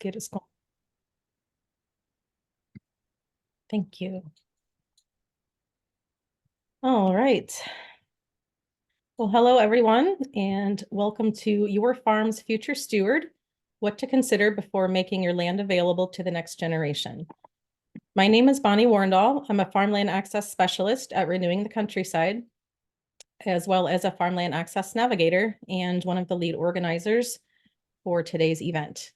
get us going. Thank you. All right. Well, hello, everyone, and welcome to Your Farm's Future Steward, what to consider before making your land available to the next generation. My name is Bonnie Warndall. I'm a Farmland Access Specialist at Renewing the Countryside, as well as a Farmland Access Navigator and one of the lead organizers for today's event.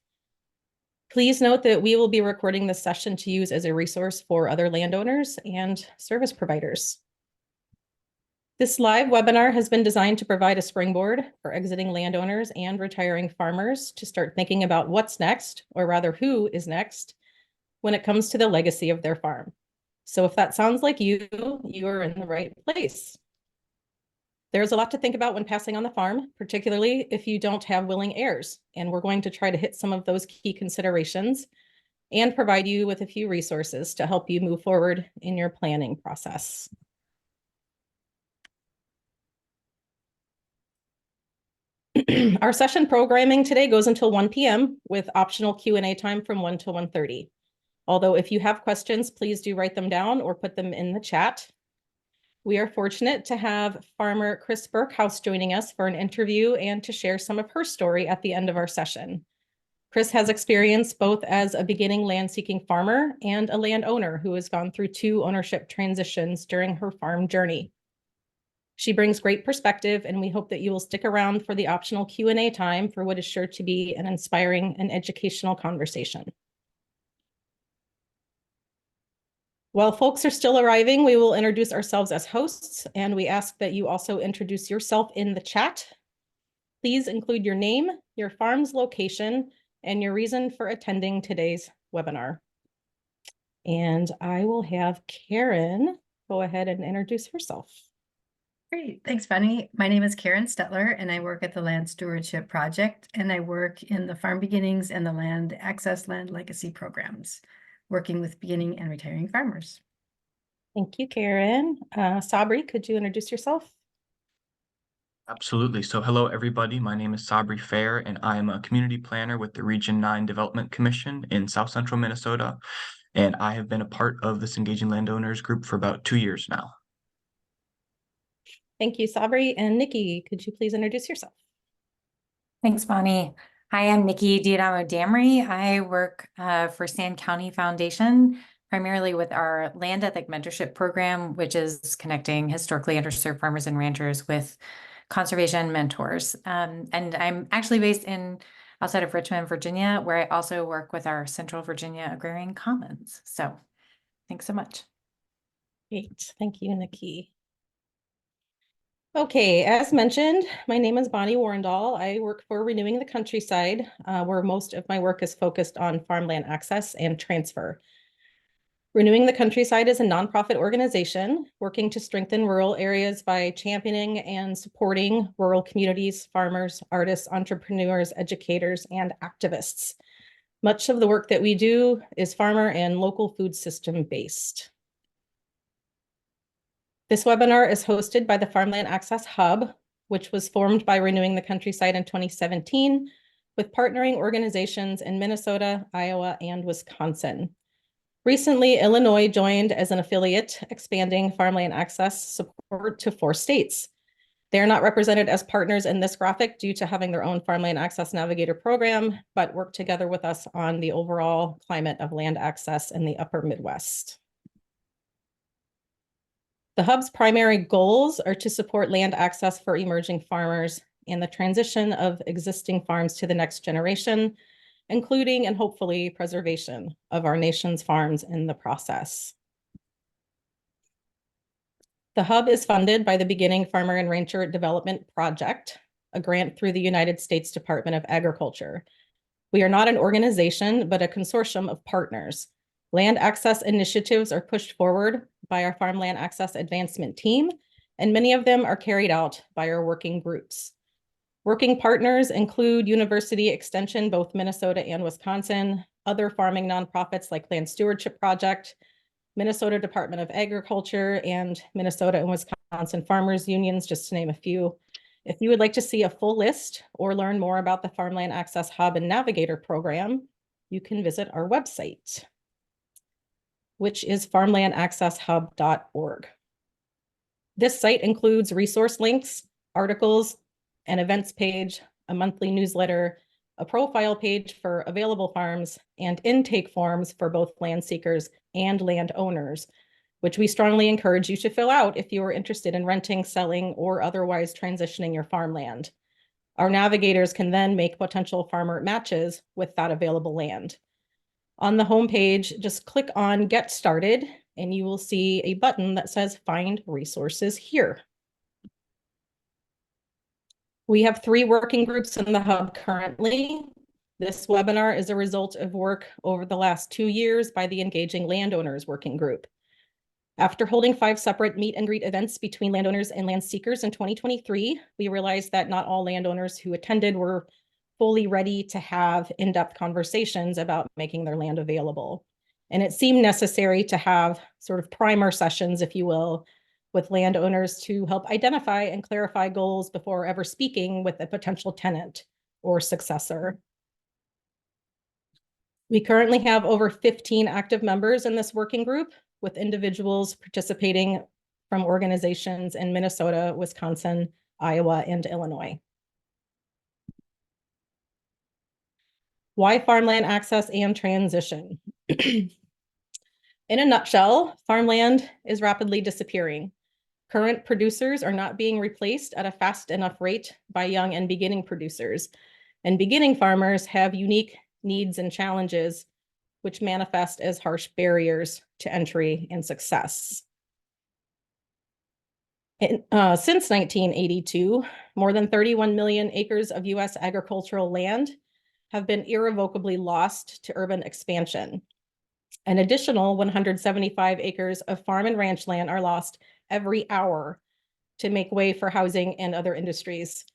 Please note that we will be recording this session to use as a resource for other landowners and service providers. This live webinar has been designed to provide a springboard for exiting landowners and retiring farmers to start thinking about what's next, or rather who is next, when it comes to the legacy of their farm. So if that sounds like you are in the right place. There's a lot to think about when passing on the farm, particularly if you don't have willing heirs. And we're going to try to hit some of those key considerations and provide you with a few resources to help you move forward in your planning process. Our session programming today goes until 1 p.m. with optional Q&A time from 1 to 1:30. Although if you have questions, please do write them down or put them in the chat. We are fortunate to have farmer Chris Burkhouse joining us for an interview and to share some of her story at the end of our session. Chris has experience both as a beginning land-seeking farmer and a landowner who has gone through 2 ownership transitions during her farm journey. She brings great perspective, and we hope that you will stick around for the optional Q&A time for what is sure to be an inspiring and educational conversation. While folks are still arriving, we will introduce ourselves as hosts, and we ask that you also introduce yourself in the chat. Please include your name, your farm's location, and your reason for attending today's webinar. And I will have Karen go ahead and introduce herself. Great. Thanks, Bonnie. My name is Karen Stetler, and I work at the Land Stewardship Project, and I work in the Farm Beginnings and the Land Access Land Legacy programs, working with beginning and retiring farmers. Thank you, Karen. Sabri, could you introduce yourself? Absolutely. So hello, everybody. My name is Sabri Fair, and I am a community planner with the Region 9 Development Commission in South Central Minnesota. And I have been a part of this Engaging Landowners group for about 2 years now. Thank you, Sabri. And Nikki, could you please introduce yourself? Thanks, Bonnie. Hi, I'm Nikki Diadamo Damry. I work for Sand County Foundation, primarily with our Land Ethic Mentorship Program, which is connecting historically underserved farmers and ranchers with conservation mentors. And I'm actually based outside of Richmond, Virginia, where I also work with our Central Virginia Agrarian Commons. So thanks so much. Great. Thank you, Nikki. Okay, as mentioned, my name is Bonnie Warndall. I work for Renewing the Countryside, where most of my work is focused on farmland access and transfer. Renewing the Countryside is a nonprofit organization working to strengthen rural areas by championing and supporting rural communities, farmers, artists, entrepreneurs, educators, and activists. Much of the work that we do is farmer and local food system based. This webinar is hosted by the Farmland Access Hub, which was formed by Renewing the Countryside in 2017 with partnering organizations in Minnesota, Iowa, and Wisconsin. Recently, Illinois joined as an affiliate, expanding farmland access support to 4 states. They are not represented as partners in this graphic due to having their own Farmland Access Navigator program, but work together with us on the overall climate of land access in the upper Midwest. The Hub's primary goals are to support land access for emerging farmers and the transition of existing farms to the next generation, including and hopefully preservation of our nation's farms in the process. The Hub is funded by the Beginning Farmer and Rancher Development Project, a grant through the United States Department of Agriculture. We are not an organization, but a consortium of partners. Land access initiatives are pushed forward by our Farmland Access Advancement Team, and many of them are carried out by our working groups. Working partners include University Extension, both Minnesota and Wisconsin, other farming nonprofits like Land Stewardship Project, Minnesota Department of Agriculture, and Minnesota and Wisconsin Farmers Unions, just to name a few. If you would like to see a full list or learn more about the Farmland Access Hub and Navigator program, you can visit our website, which is farmlandaccesshub.org. This site includes resource links, articles, an events page, a monthly newsletter, a profile page for available farms, and intake forms for both land seekers and landowners, which we strongly encourage you to fill out if you are interested in renting, selling, or otherwise transitioning your farmland. Our navigators can then make potential farmer matches with that available land. On the homepage, just click on Get Started, and you will see a button that says Find Resources Here. We have 3 working groups in the hub currently. This webinar is a result of work over the last 2 years by the Engaging Landowners Working Group. After holding 5 separate meet and greet events between landowners and land seekers in 2023, we realized that not all landowners who attended were fully ready to have in-depth conversations about making their land available. And it seemed necessary to have sort of primer sessions, if you will, with landowners to help identify and clarify goals before ever speaking with a potential tenant or successor. We currently have over 15 active members in this working group, with individuals participating from organizations in Minnesota, Wisconsin, Iowa, and Illinois. Why farmland access and transition? In a nutshell, farmland is rapidly disappearing. Current producers are not being replaced at a fast enough rate by young and beginning producers. And beginning farmers have unique needs and challenges which manifest as harsh barriers to entry and success. Since 1982, more than 31 million acres of US agricultural land have been irrevocably lost to urban expansion. An additional 175 acres of farm and ranch land are lost every hour to make way for housing and other industries.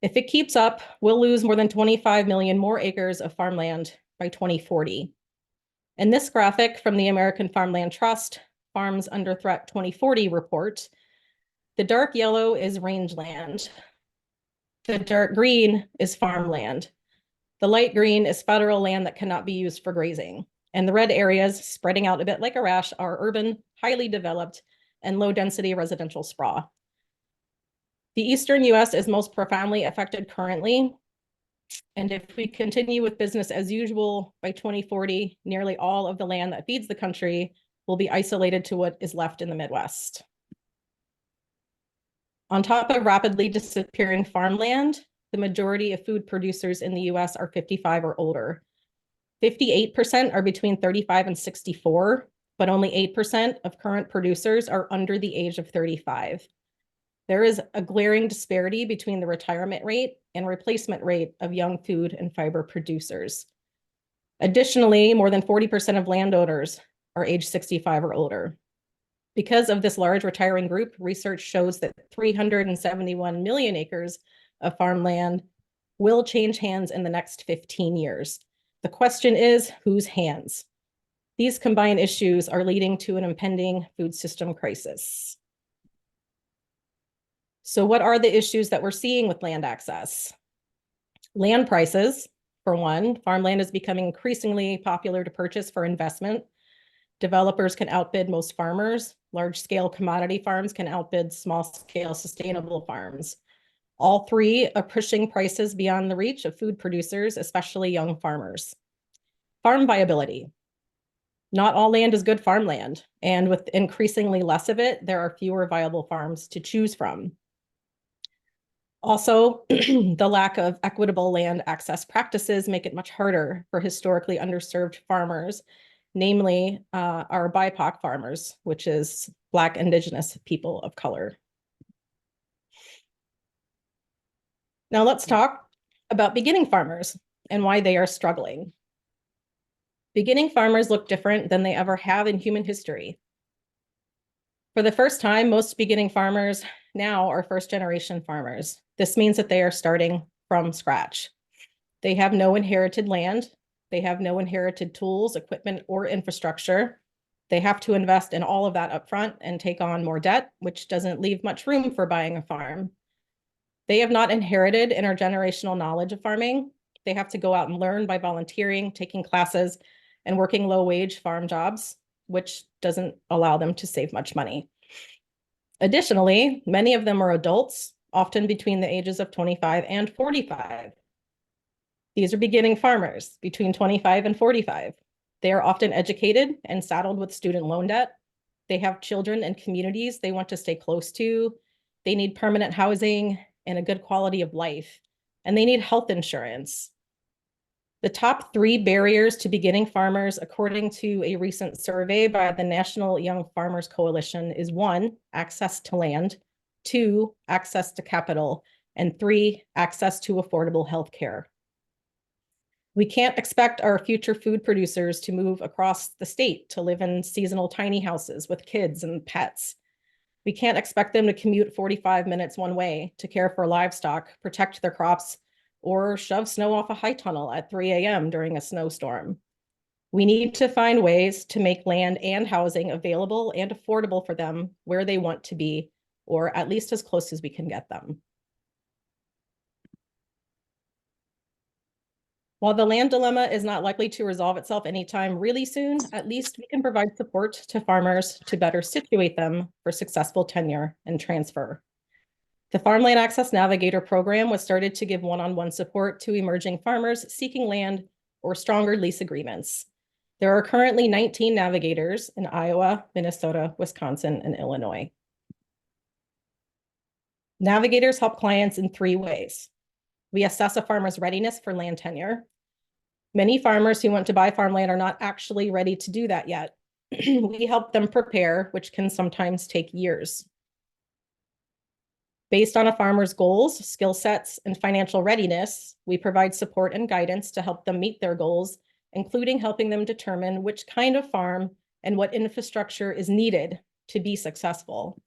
If it keeps up, we'll lose more than 25 million more acres of farmland by 2040. In this graphic from the American Farmland Trust Farms Under Threat 2040 report, the dark yellow is rangeland. The dark green is farmland. The light green is federal land that cannot be used for grazing. And the red areas, spreading out a bit like a rash, are urban, highly developed, and low-density residential sprawl. The eastern US is most profoundly affected currently. And if we continue with business as usual, by 2040, nearly all of the land that feeds the country will be isolated to what is left in the Midwest. On top of rapidly disappearing farmland, the majority of food producers in the US are 55 or older. 58% are between 35 and 64, but only 8% of current producers are under the age of 35. There is a glaring disparity between the retirement rate and replacement rate of young food and fiber producers. Additionally, more than 40% of landowners are age 65 or older. Because of this large retiring group, research shows that 371 million acres of farmland will change hands in the next 15 years. The question is, whose hands? These combined issues are leading to an impending food system crisis. So what are the issues that we're seeing with land access? Land prices, for one. Farmland is becoming increasingly popular to purchase for investment. Developers can outbid most farmers. Large-scale commodity farms can outbid small-scale sustainable farms. All 3 are pushing prices beyond the reach of food producers, especially young farmers. Farm viability. Not all land is good farmland, and with increasingly less of it, there are fewer viable farms to choose from. Also, the lack of equitable land access practices make it much harder for historically underserved farmers, namely our BIPOC farmers, which is Black, Indigenous people of color. Now let's talk about beginning farmers and why they are struggling. Beginning farmers look different than they ever have in human history. For the first time, most beginning farmers now are first-generation farmers. This means that they are starting from scratch. They have no inherited land. They have no inherited tools, equipment, or infrastructure. They have to invest in all of that upfront and take on more debt, which doesn't leave much room for buying a farm. They have not inherited intergenerational knowledge of farming, They have to go out and learn by volunteering, taking classes, and working low-wage farm jobs, which doesn't allow them to save much money. Additionally, many of them are adults, often between the ages of 25 and 45. These are beginning farmers between 25 and 45. They are often educated and saddled with student loan debt. They have children and communities they want to stay close to. They need permanent housing and a good quality of life, and they need health insurance. The top 3 barriers to beginning farmers, according to a recent survey by the National Young Farmers Coalition, is 1, access to land, 2, access to capital, and 3, access to affordable health care. We can't expect our future food producers to move across the state to live in seasonal tiny houses with kids and pets. We can't expect them to commute 45 minutes one way to care for livestock, protect their crops, or shove snow off a high tunnel at 3 a.m. during a snowstorm. We need to find ways to make land and housing available and affordable for them where they want to be, or at least as close as we can get them. While the land dilemma is not likely to resolve itself anytime really soon, at least we can provide support to farmers to better situate them for successful tenure and transfer. The Farmland Access Navigator program was started to give one-on-one support to emerging farmers seeking land or stronger lease agreements. There are currently 19 navigators in Iowa, Minnesota, Wisconsin, and Illinois. Navigators help clients in 3 ways. We assess a farmer's readiness for land tenure. Many farmers who want to buy farmland are not actually ready to do that yet. We help them prepare, which can sometimes take years. Based on a farmer's goals, skill sets, and financial readiness, we provide support and guidance to help them meet their goals, including helping them determine which kind of farm and what infrastructure is needed to be successful.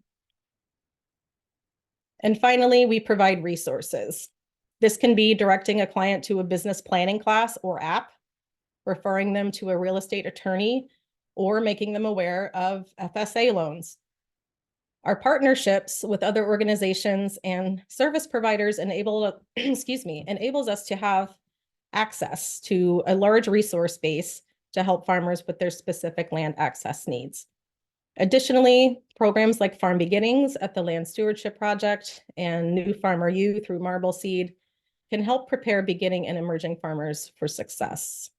And finally, we provide resources. This can be directing a client to a business planning class or app, referring them to a real estate attorney, or making them aware of FSA loans. Our partnerships with other organizations and service providers enables us to have access to a large resource base to help farmers with their specific land access needs. Additionally, programs like Farm Beginnings at the Land Stewardship Project and New Farmer U through Marble Seed can help prepare beginning and emerging farmers for success.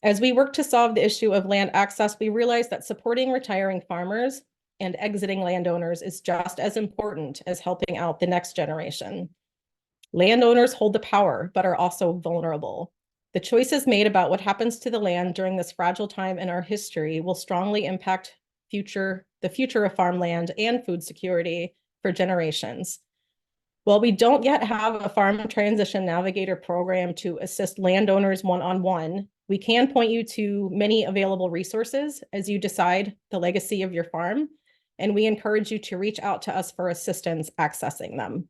As we work to solve the issue of land access, we realize that supporting retiring farmers and exiting landowners is just as important as helping out the next generation. Landowners hold the power, but are also vulnerable. The choices made about what happens to the land during this fragile time in our history will strongly impact the future of farmland and food security for generations. While we don't yet have a farm transition navigator program to assist landowners one-on-one, we can point you to many available resources as you decide the legacy of your farm, and we encourage you to reach out to us for assistance accessing them.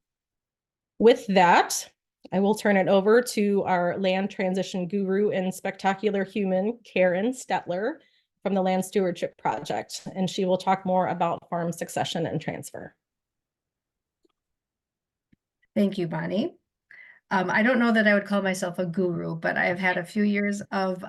With that, I will turn it over to our land transition guru and spectacular human, Karen Stetler, from the Land Stewardship Project, and she will talk more about farm succession and transfer. Thank you, Bonnie. I don't know that I would call myself a guru, but I have had a few years of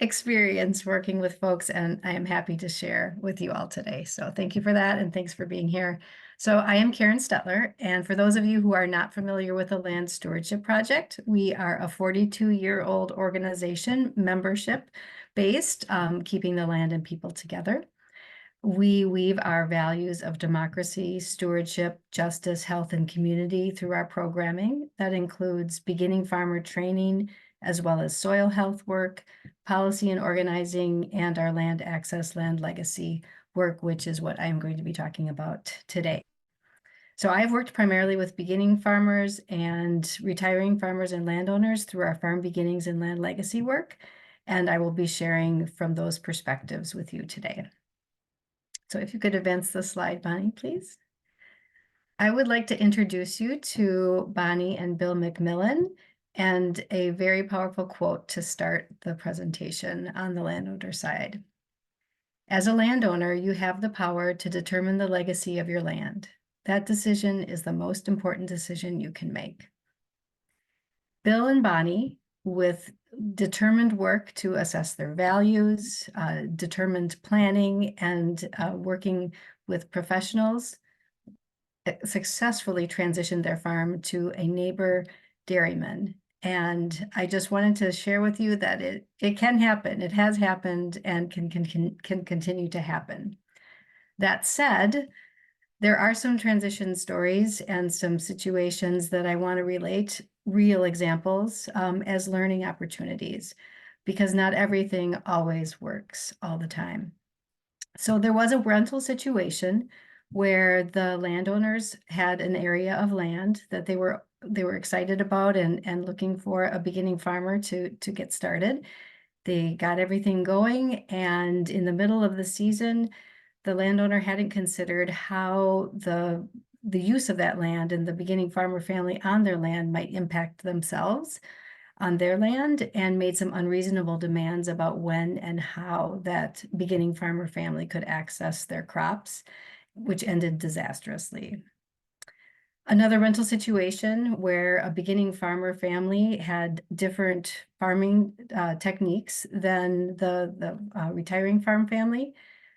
experience working with folks, and I am happy to share with you all today. So thank you for that, and thanks for being here. So I am Karen Stetler, and for those of you who are not familiar with the Land Stewardship Project, we are a 42-year-old organization, membership-based, keeping the land and people together. We weave our values of democracy, stewardship, justice, health, and community through our programming. That includes beginning farmer training, as well as soil health work, policy and organizing, and our land access, land legacy work, which is what I'm going to be talking about today. So I've worked primarily with beginning farmers and retiring farmers and landowners through our Farm Beginnings and Land Legacy work, and I will be sharing from those perspectives with you today. So if you could advance the slide, Bonnie, please. I would like to introduce you to Bonnie and Bill McMillan and a very powerful quote to start the presentation on the landowner side. As a landowner, you have the power to determine the legacy of your land. That decision is the most important decision you can make. Bill and Bonnie, with determined work to assess their values, determined planning, and working with professionals, successfully transitioned their farm to a neighbor dairyman. And I just wanted to share with you that it can happen. It has happened and can continue to happen. That said, there are some transition stories and some situations that I want to relate, real examples, as learning opportunities, because not everything always works all the time. So there was a rental situation where the landowners had an area of land that they were excited about and looking for a beginning farmer to get started. They got everything going, and in the middle of the season, the landowner hadn't considered how the use of that land and the beginning farmer family on their land might impact themselves on their land, and made some unreasonable demands about when and how that beginning farmer family could access their crops, which ended disastrously. Another rental situation where a beginning farmer family had different farming techniques than the retiring farm family.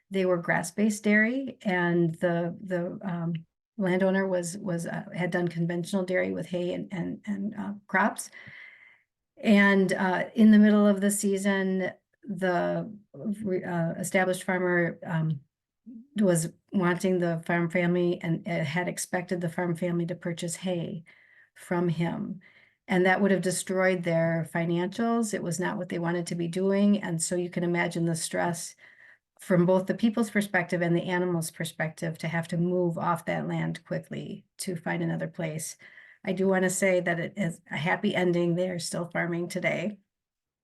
They were grass-based dairy, and the landowner had done conventional dairy with hay and crops. And in the middle of the season, the established farmer was wanting the farm family and had expected the farm family to purchase hay from him. And that would have destroyed their financials. It was not what they wanted to be doing. And so you can imagine the stress from both the people's perspective and the animals' perspective to have to move off that land quickly to find another place. I do want to say that it is a happy ending. They are still farming today,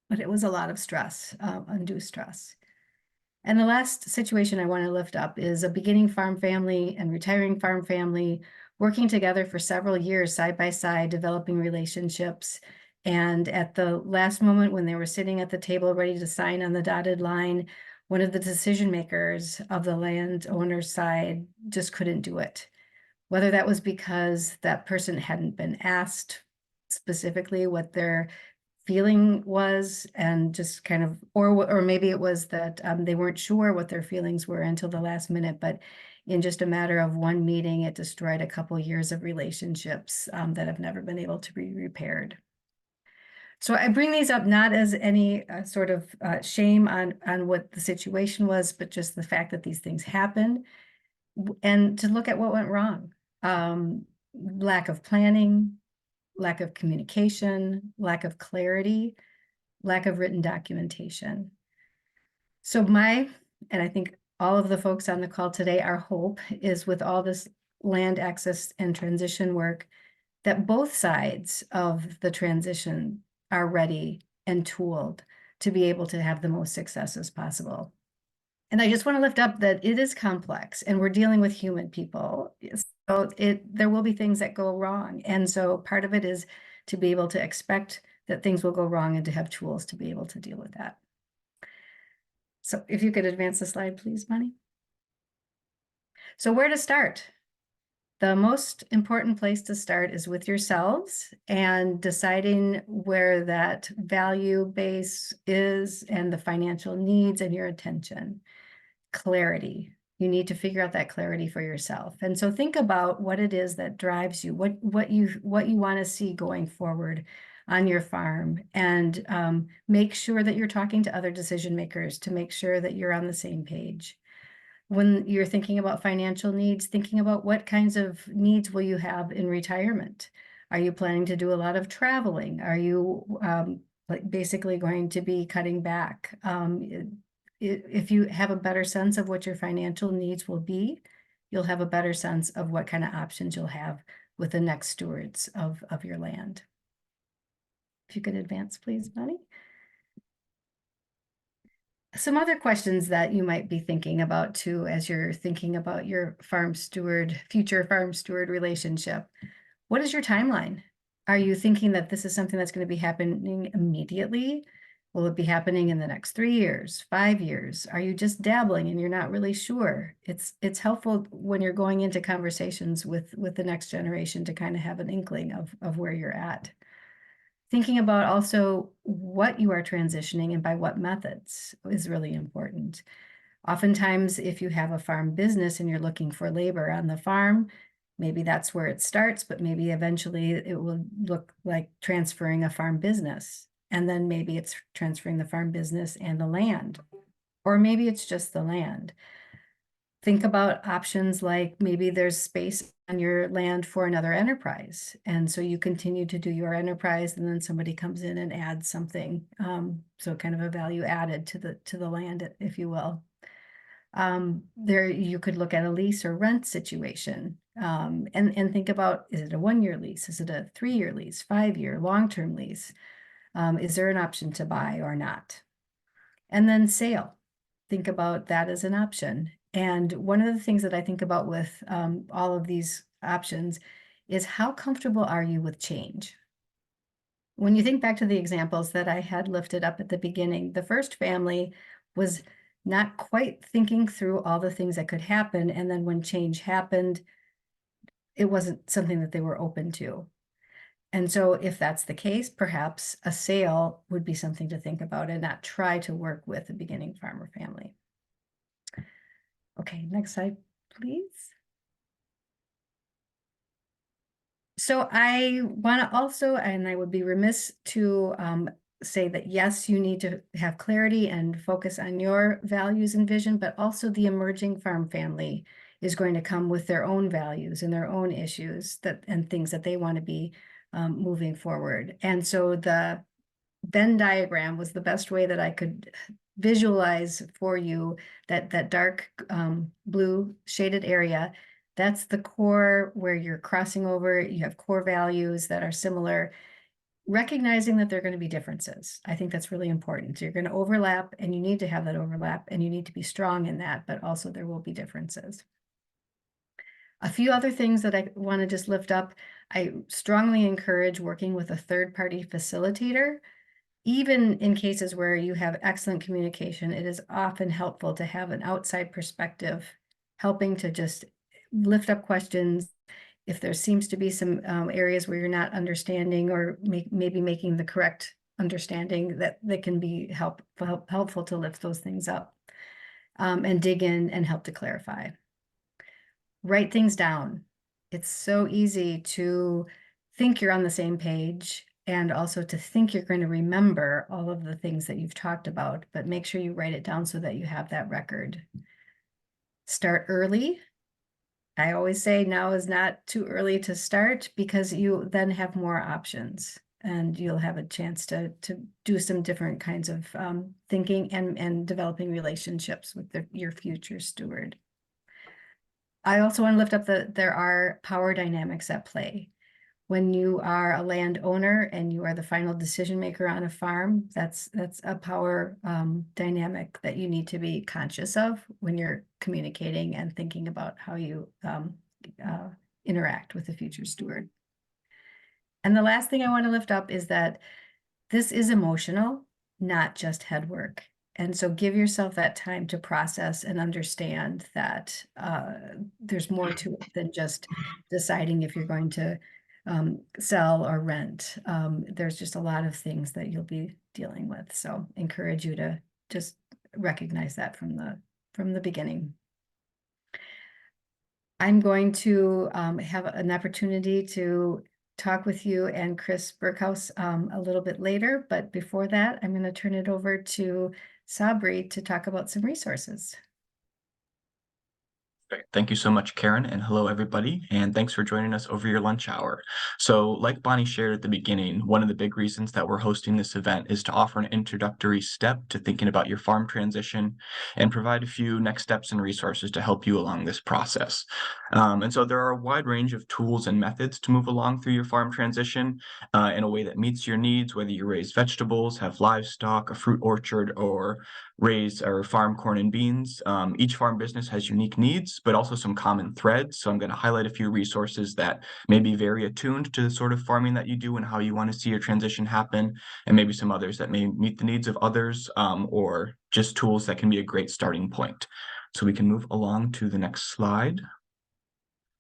but it was a lot of stress, undue stress. And the last situation I want to lift up is a beginning farm family and retiring farm family working together for several years side by side, developing relationships. And at the last moment, when they were sitting at the table ready to sign on the dotted line, one of the decision makers of the landowner's side just couldn't do it. Whether that was because that person hadn't been asked specifically what their feeling was, and just kind of, or maybe it was that they weren't sure what their feelings were until the last minute, but in just a matter of one meeting, it destroyed a couple years of relationships that have never been able to be repaired. So I bring these up not as any sort of shame on what the situation was, but just the fact that these things happen, and to look at what went wrong. Lack of planning, lack of communication, lack of clarity, lack of written documentation. So and I think all of the folks on the call today, our hope is, with all this land access and transition work, that both sides of the transition are ready and tooled to be able to have the most success as possible. And I just want to lift up that it is complex, and we're dealing with human people. So there will be things that go wrong. And so part of it is to be able to expect that things will go wrong and to have tools to be able to deal with that. So if you could advance the slide, please, Bonnie. So where to start? The most important place to start is with yourselves and deciding where that value base is and the financial needs and your attention. Clarity. You need to figure out that clarity for yourself. And so think about what it is that drives you, what you want to see going forward on your farm, and make sure that you're talking to other decision makers to make sure that you're on the same page. When you're thinking about financial needs, thinking about what kinds of needs will you have in retirement? Are you planning to do a lot of traveling? Are you basically going to be cutting back? If you have a better sense of what your financial needs will be, you'll have a better sense of what kind of options you'll have with the next stewards of your land. If you could advance, please, Bonnie. Some other questions that you might be thinking about too, as you're thinking about your future farm steward relationship. What is your timeline? Are you thinking that this is something that's going to be happening immediately? Will it be happening in the next 3 years, 5 years? Are you just dabbling and you're not really sure? It's helpful when you're going into conversations with the next generation to kind of have an inkling of where you're at. Thinking about also what you are transitioning and by what methods is really important. Oftentimes, if you have a farm business and you're looking for labor on the farm, maybe that's where it starts, but maybe eventually it will look like transferring a farm business. And then maybe it's transferring the farm business and the land, or maybe it's just the land. Think about options like maybe there's space on your land for another enterprise. And so you continue to do your enterprise and then somebody comes in and adds something. So kind of a value added to the land, if you will. There you could look at a lease or rent situation and think about, is it a 1-year lease? Is it a 3-year lease, 5-year, long-term lease? Is there an option to buy or not? And then sale. Think about that as an option. And one of the things that I think about with all of these options is how comfortable are you with change? When you think back to the examples that I had lifted up at the beginning, the first family was not quite thinking through all the things that could happen. And then when change happened, it wasn't something that they were open to. And so if that's the case, perhaps a sale would be something to think about and not try to work with a beginning farmer family. Okay, next slide, please. So I want to also, and I would be remiss to say that yes, you need to have clarity and focus on your values and vision, but also the emerging farm family is going to come with their own values and their own issues and things that they want to be moving forward. And so the Venn diagram was the best way that I could visualize for you that dark blue shaded area. That's the core where you're crossing over. You have core values that are similar, recognizing that there are going to be differences. I think that's really important. So you're going to overlap and you need to have that overlap and you need to be strong in that, but also there will be differences. A few other things that I want to just lift up. I strongly encourage working with a third-party facilitator. Even in cases where you have excellent communication, it is often helpful to have an outside perspective, helping to just lift up questions. If there seems to be some areas where you're not understanding or maybe making the correct understanding, that can be helpful to lift those things up and dig in and help to clarify. Write things down. It's so easy to think you're on the same page and also to think you're going to remember all of the things that you've talked about, but make sure you write it down so that you have that record. Start early. I always say now is not too early to start because you then have more options and you'll have a chance to do some different kinds of thinking and developing relationships with your future steward. I also want to lift up that there are power dynamics at play. When you are a landowner and you are the final decision maker on a farm, that's a power dynamic that you need to be conscious of when you're communicating and thinking about how you interact with the future steward. And the last thing I want to lift up is that this is emotional, not just head work. And so give yourself that time to process and understand that there's more to it than just deciding if you're going to sell or rent. There's just a lot of things that you'll be dealing with. So encourage you to just recognize that from the beginning. I'm going to have an opportunity to talk with you and Chris Berghaus a little bit later, but before that, I'm going to turn it over to Sabri to talk about some resources. Great. Thank you so much, Karen, and hello, everybody, and thanks for joining us over your lunch hour. So like Bonnie shared at the beginning, one of the big reasons that we're hosting this event is to offer an introductory step to thinking about your farm transition and provide a few next steps and resources to help you along this process. And so there are a wide range of tools and methods to move along through your farm transition in a way that meets your needs, whether you raise vegetables, have livestock, a fruit orchard, or raise or farm corn and beans. Each farm business has unique needs, but also some common threads. So I'm going to highlight a few resources that may be very attuned to the sort of farming that you do and how you want to see your transition happen, and maybe some others that may meet the needs of others, or just tools that can be a great starting point. So we can move along to the next slide.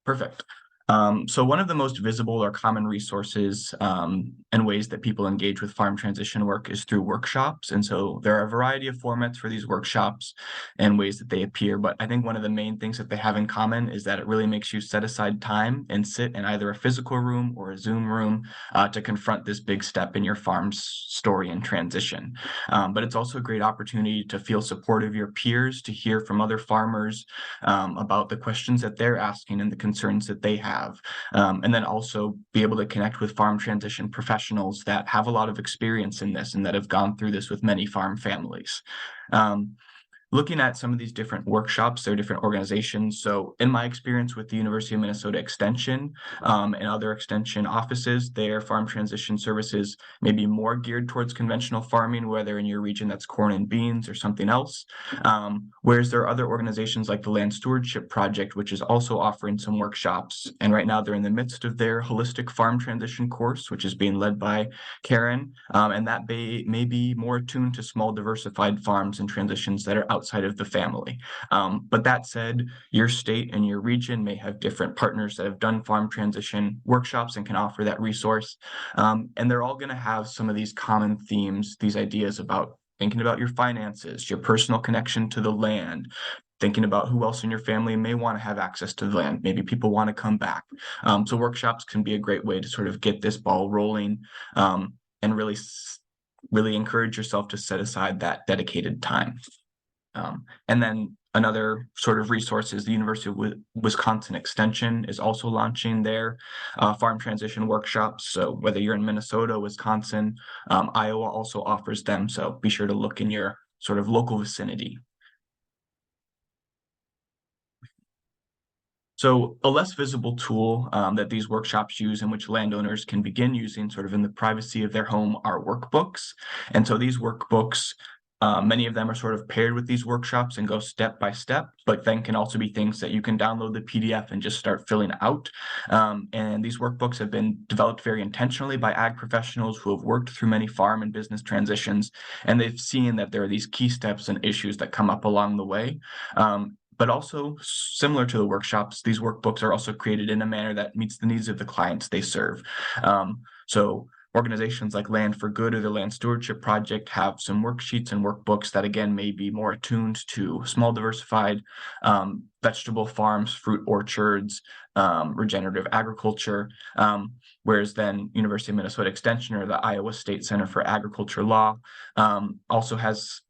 Perfect. So one of the most visible or common resources and ways that people engage with farm transition work is through workshops. And so there are a variety of formats for these workshops and ways that they appear. But I think one of the main things that they have in common is that it really makes you set aside time and sit in either a physical room or a Zoom room to confront this big step in your farm's story and transition. But it's also a great opportunity to feel supportive of your peers, to hear from other farmers about the questions that they're asking and the concerns that they have. And then also be able to connect with farm transition professionals that have a lot of experience in this and that have gone through this with many farm families. Looking at some of these different workshops, there are different organizations. So in my experience with the University of Minnesota Extension and other extension offices, their farm transition services may be more geared towards conventional farming, whether in your region that's corn and beans or something else. Whereas there are other organizations like the Land Stewardship Project, which is also offering some workshops. And right now they're in the midst of their holistic farm transition course, which is being led by Karen. And that may be more attuned to small diversified farms and transitions that are outside of the family. But that said, your state and your region may have different partners that have done farm transition workshops and can offer that resource. And they're all going to have some of these common themes, these ideas about thinking about your finances, your personal connection to the land, thinking about who else in your family may want to have access to the land. Maybe people want to come back. So workshops can be a great way to sort of get this ball rolling and really encourage yourself to set aside that dedicated time. And then another sort of resource is the University of Wisconsin Extension is also launching their farm transition workshops. So whether you're in Minnesota, Wisconsin, Iowa also offers them. So be sure to look in your sort of local vicinity. So a less visible tool that these workshops use and which landowners can begin using sort of in the privacy of their home are workbooks. And so these workbooks, many of them are sort of paired with these workshops and go step by step, but then can also be things that you can download the PDF and just start filling out. And these workbooks have been developed very intentionally by ag professionals who have worked through many farm and business transitions, and they've seen that there are these key steps and issues that come up along the way. But also similar to the workshops, these workbooks are also created in a manner that meets the needs of the clients they serve. So organizations like Land for Good or the Land Stewardship Project have some worksheets and workbooks that, again, may be more attuned to small diversified vegetable farms, fruit orchards, regenerative agriculture, whereas then University of Minnesota Extension or the Iowa State Center for Agriculture Law also has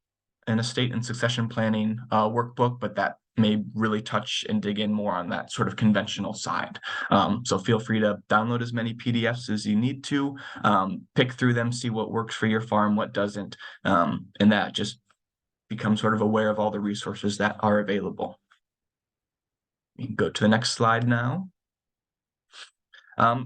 an estate and succession planning workbook, but that may really touch and dig in more on that sort of conventional side. So feel free to download as many PDFs as you need to, pick through them, see what works for your farm, what doesn't, and that just become sort of aware of all the resources that are available. You can go to the next slide now.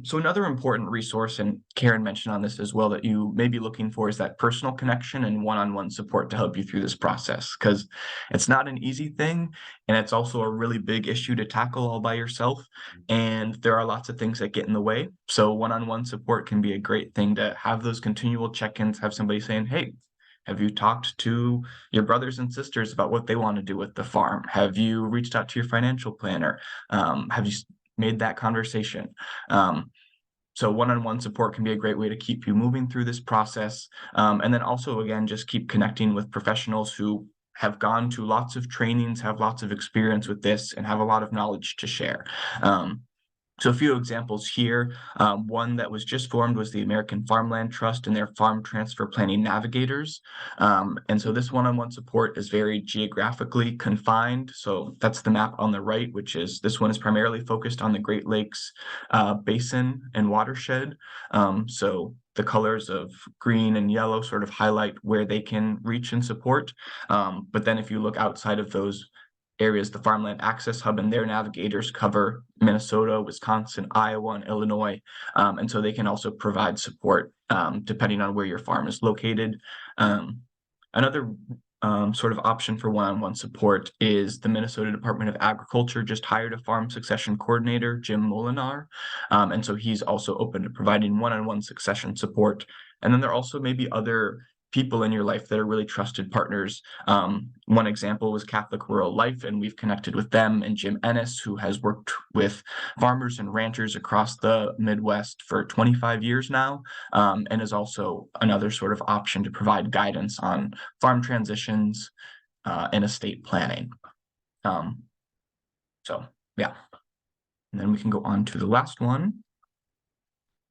So another important resource, and Karen mentioned on this as well, that you may be looking for is that personal connection and one-on-one support to help you through this process, because it's not an easy thing, and it's also a really big issue to tackle all by yourself, and there are lots of things that get in the way. So one-on-one support can be a great thing to have those continual check-ins, have somebody saying, hey, have you talked to your brothers and sisters about what they want to do with the farm? Have you reached out to your financial planner? Have you made that conversation? So one-on-one support can be a great way to keep you moving through this process. And then also, again, just keep connecting with professionals who have gone to lots of trainings, have lots of experience with this, and have a lot of knowledge to share. So a few examples here. One that was just formed was the American Farmland Trust and their Farm Transfer Planning Navigators. And so this one-on-one support is very geographically confined. So that's the map on the right, which is, this one is primarily focused on the Great Lakes basin and watershed. So the colors of green and yellow sort of highlight where they can reach and support. But then if you look outside of those areas, the Farmland Access Hub and their navigators cover Minnesota, Wisconsin, Iowa, and Illinois. And so they can also provide support depending on where your farm is located. Another sort of option for one-on-one support is the Minnesota Department of Agriculture just hired a farm succession coordinator, Jim Molinar. And so he's also open to providing one-on-one succession support. And then there also may be other people in your life that are really trusted partners. One example was Catholic Rural Life, and we've connected with them, and Jim Ennis, who has worked with farmers and ranchers across the Midwest for 25 years now, and is also another sort of option to provide guidance on farm transitions and estate planning. So yeah, and then we can go on to the last one.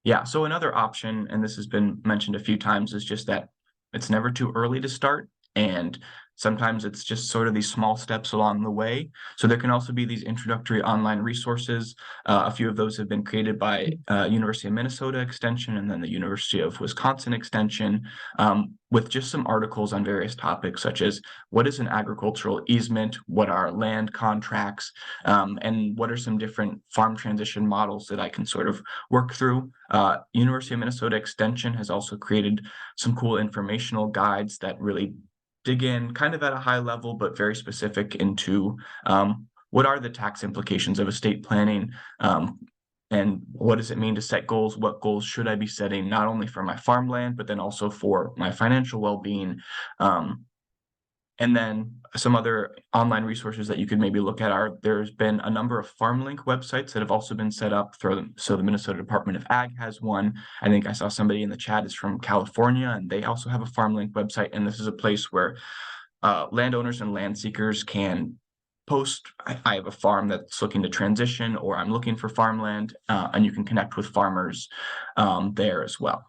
Yeah, so another option, and this has been mentioned a few times, is just that it's never too early to start. And sometimes it's just sort of these small steps along the way. So there can also be these introductory online resources. A few of those have been created by University of Minnesota Extension and then the University of Wisconsin Extension, with just some articles on various topics, such as what is an agricultural easement, what are land contracts, and what are some different farm transition models that I can sort of work through. University of Minnesota Extension has also created some cool informational guides that really dig in kind of at a high level, but very specific into what are the tax implications of estate planning, and what does it mean to set goals? What goals should I be setting, not only for my farmland, but then also for my financial well-being? And then some other online resources that you could maybe look at are, there's been a number of FarmLink websites that have also been set up through them. So the Minnesota Department of Ag has one. I think I saw somebody in the chat is from California, and they also have a FarmLink website. And this is a place where landowners and land seekers can post, I have a farm that's looking to transition, or I'm looking for farmland, and you can connect with farmers there as well.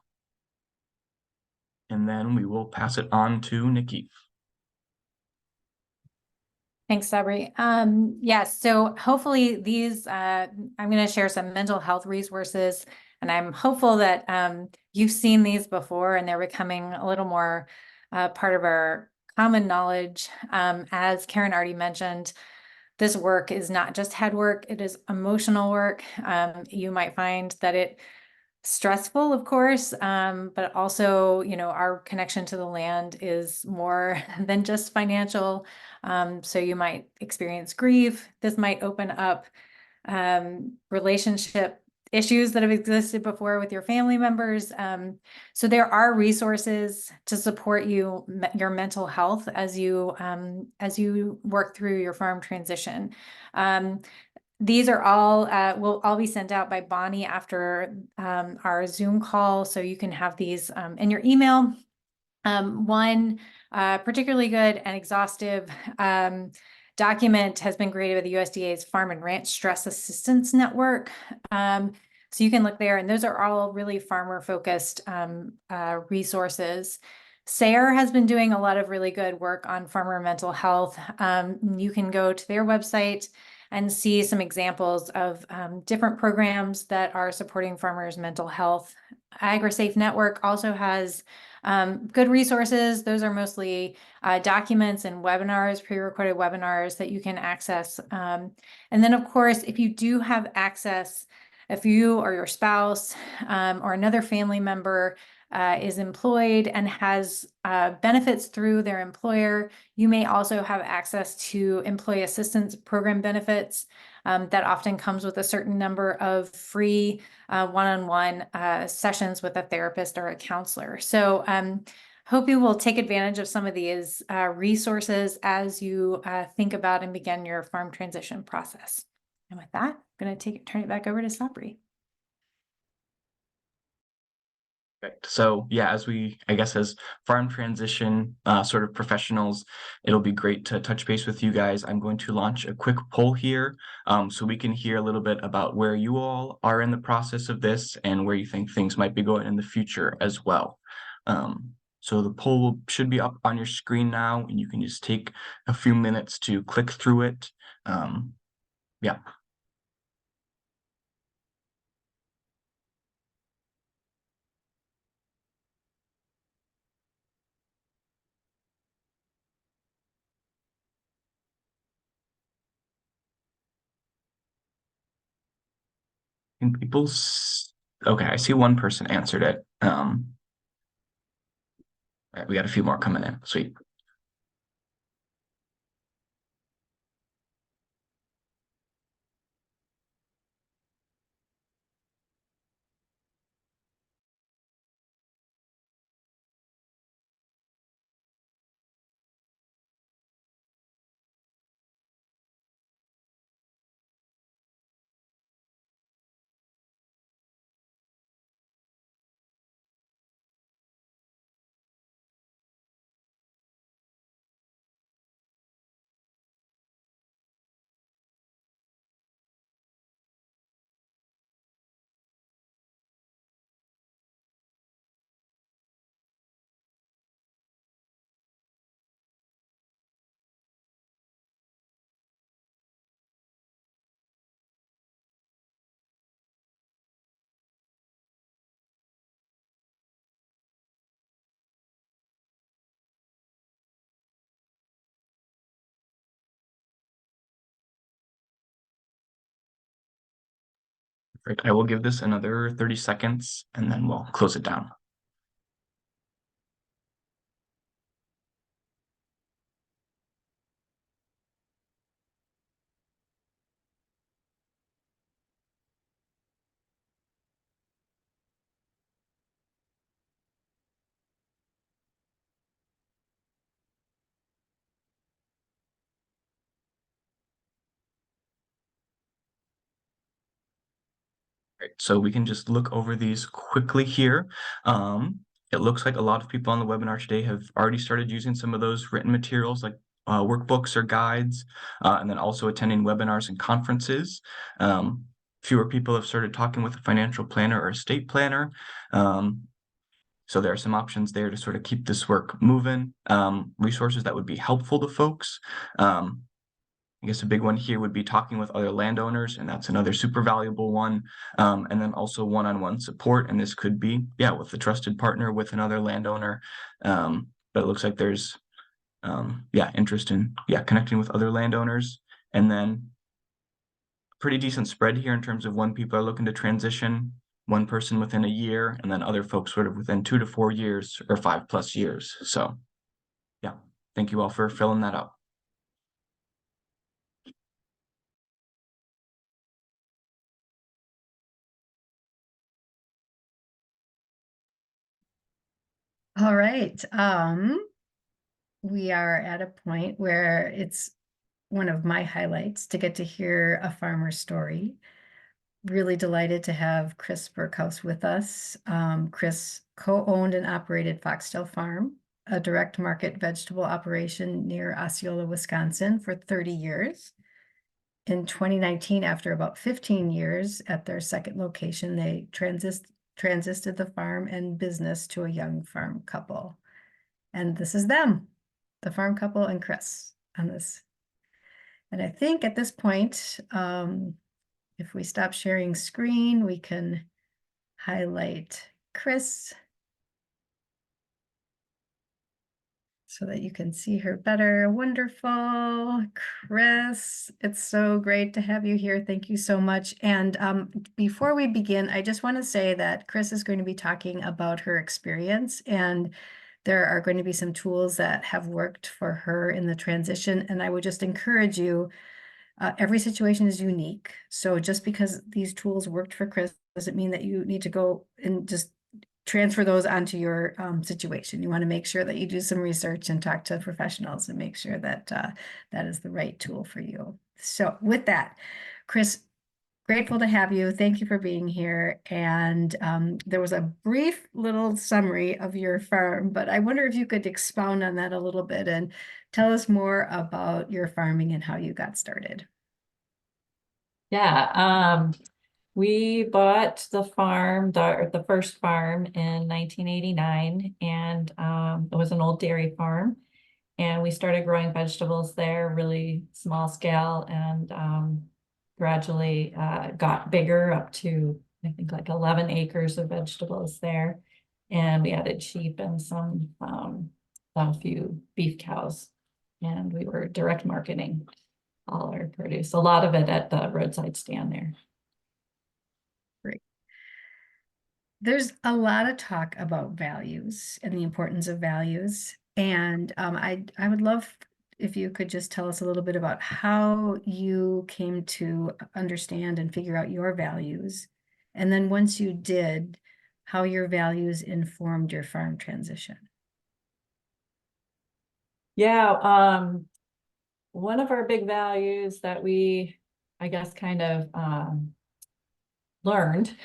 And then we will pass it on to Nikki. Thanks, Sabri. Yes, so hopefully these, I'm going to share some mental health resources, and I'm hopeful that you've seen these before and they're becoming a little more part of our common knowledge. As Karen already mentioned, this work is not just head work, it is emotional work. You might find that it stressful, of course, but also, our connection to the land is more than just financial. So you might experience grief. This might open up relationship issues that have existed before with your family members. So there are resources to support your mental health as you work through your farm transition. These are all will all be sent out by Bonnie after our Zoom call, so you can have these in your email. One particularly good and exhaustive document has been created by the USDA's Farm and Ranch Stress Assistance Network. So you can look there, and those are all really farmer-focused resources. SARE has been doing a lot of really good work on farmer mental health. You can go to their website and see some examples of different programs that are supporting farmers' mental health. AgriSafe Network also has good resources. Those are mostly documents and webinars, pre-recorded webinars that you can access. And then, of course, if you do have access, if you or your spouse or another family member is employed and has benefits through their employer, you may also have access to employee assistance program benefits that often comes with a certain number of free one-on-one sessions with a therapist or a counselor. So hope you will take advantage of some of these resources as you think about and begin your farm transition process. And with that, I'm going to turn it back over to Sabri. So yeah, as farm transition sort of professionals, it'll be great to touch base with you guys. I'm going to launch a quick poll here so we can hear a little bit about where you all are in the process of this and where you think things might be going in the future as well. So the poll should be up on your screen now, and you can just take a few minutes to click through it. Yeah. Can people okay, I see one person answered it. All right, we got a few more coming in. Sweet. Perfect. I will give this another 30 seconds and then we'll close it down. Right, so we can just look over these quickly here. It looks like a lot of people on the webinar today have already started using some of those written materials like workbooks or guides, and then also attending webinars and conferences. Fewer people have started talking with a financial planner or estate planner. So there are some options there to sort of keep this work moving. Resources that would be helpful to folks. I guess a big one here would be talking with other landowners, and that's another super valuable one. And then also one-on-one support, and this could be, with a trusted partner with another landowner. But it looks like there's, interest in, connecting with other landowners. And then pretty decent spread here in terms of when people are looking to transition, one person within a year, and then other folks sort of within 2 to 4 years or 5+ years. So thank you all for filling that out. All right. We are at a point where it's one of my highlights to get to hear a farmer's story. Really delighted to have Chris Burkhouse with us. Chris co-owned and operated Foxtail Farm, a direct market vegetable operation near Osceola, Wisconsin for 30 years. In 2019, after about 15 years at their second location, they transited the farm and business to a young farm couple. And this is them, the farm couple and Chris on this. And I think at this point, if we stop sharing screen, we can highlight Chris so that you can see her better. Wonderful, Chris. It's so great to have you here. Thank you so much. And before we begin, I just want to say that Chris is going to be talking about her experience, and there are going to be some tools that have worked for her in the transition. And I would just encourage you, every situation is unique. So just because these tools worked for Chris doesn't mean that you need to go and just transfer those onto your situation. You want to make sure that you do some research and talk to professionals and make sure that that is the right tool for you. So with that, Chris, grateful to have you. Thank you for being here. And there was a brief little summary of your farm, but I wonder if you could expound on that a little bit and tell us more about your farming and how you got started. Yeah, we bought the farm, the first farm in 1989, and it was an old dairy farm. And we started growing vegetables there, really small scale, and gradually got bigger up to, I think, like 11 acres of vegetables there. And we added sheep and a few beef cows. And we were direct marketing all our produce, a lot of it at the roadside stand there. Great. There's a lot of talk about values and the importance of values. And I would love if you could just tell us a little bit about how you came to understand and figure out your values. And then once you did, how your values informed your farm transition. Yeah, one of our big values that we, I guess, kind of learned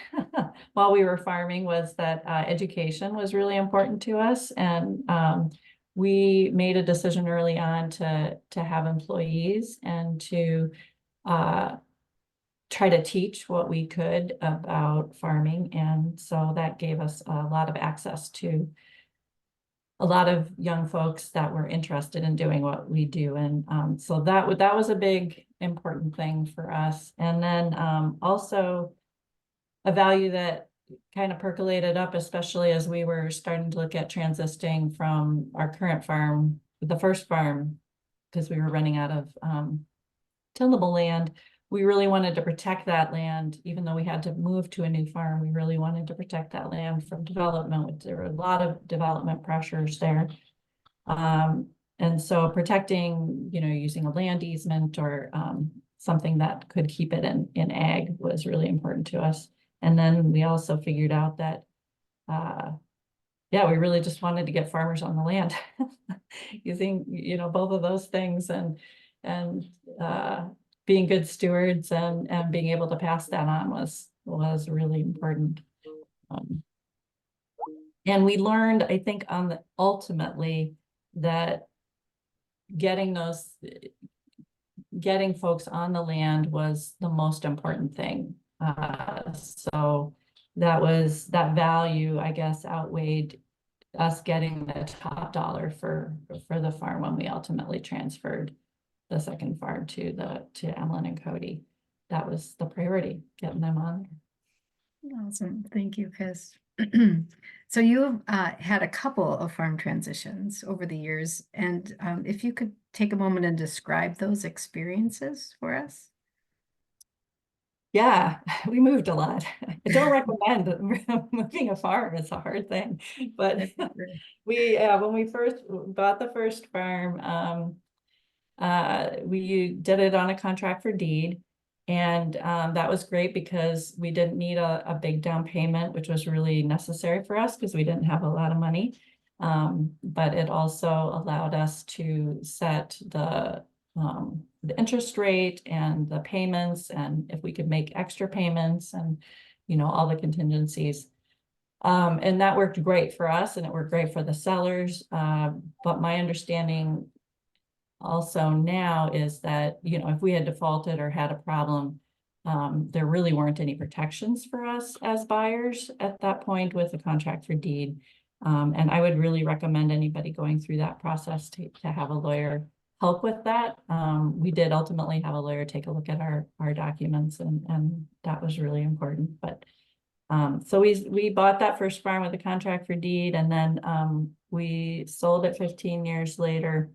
while we were farming was that education was really important to us. And we made a decision early on to have employees and to try to teach what we could about farming. And so that gave us a lot of access to a lot of young folks that were interested in doing what we do. And so that was a big important thing for us. And then also a value that kind of percolated up, especially as we were starting to look at transitioning from our current farm, the first farm, because we were running out of tillable land, we really wanted to protect that land, even though we had to move to a new farm. We really wanted to protect that land from development. There were a lot of development pressures there. And so protecting, using a land easement or something that could keep it in ag was really important to us. And then we also figured out that, we really just wanted to get farmers on the land using, both of those things and being good stewards and being able to pass that on was really important. And we learned, I think, ultimately that getting folks on the land was the most important thing. So that value, I guess, outweighed us getting the top dollar for the farm when we ultimately transferred the second farm to Emlyn and Cody. That was the priority, getting them on there. Awesome. Thank you, Chris. So you've had a couple of farm transitions over the years, and if you could take a moment and describe those experiences for us. Yeah, we moved a lot. I don't recommend moving a farm. It's a hard thing, but when we first bought the first farm, we did it on a contract for deed. And that was great because we didn't need a big down payment, which was really necessary for us because we didn't have a lot of money. But it also allowed us to set the interest rate and the payments, and if we could make extra payments and, all the contingencies. And that worked great for us and it worked great for the sellers. But my understanding also now is that, if we had defaulted or had a problem, there really weren't any protections for us as buyers at that point with a contract for deed. And I would really recommend anybody going through that process to have a lawyer help with that. We did ultimately have a lawyer take a look at our documents, and that was really important. But so we bought that first farm with a contract for deed, and then we sold it 15 years later,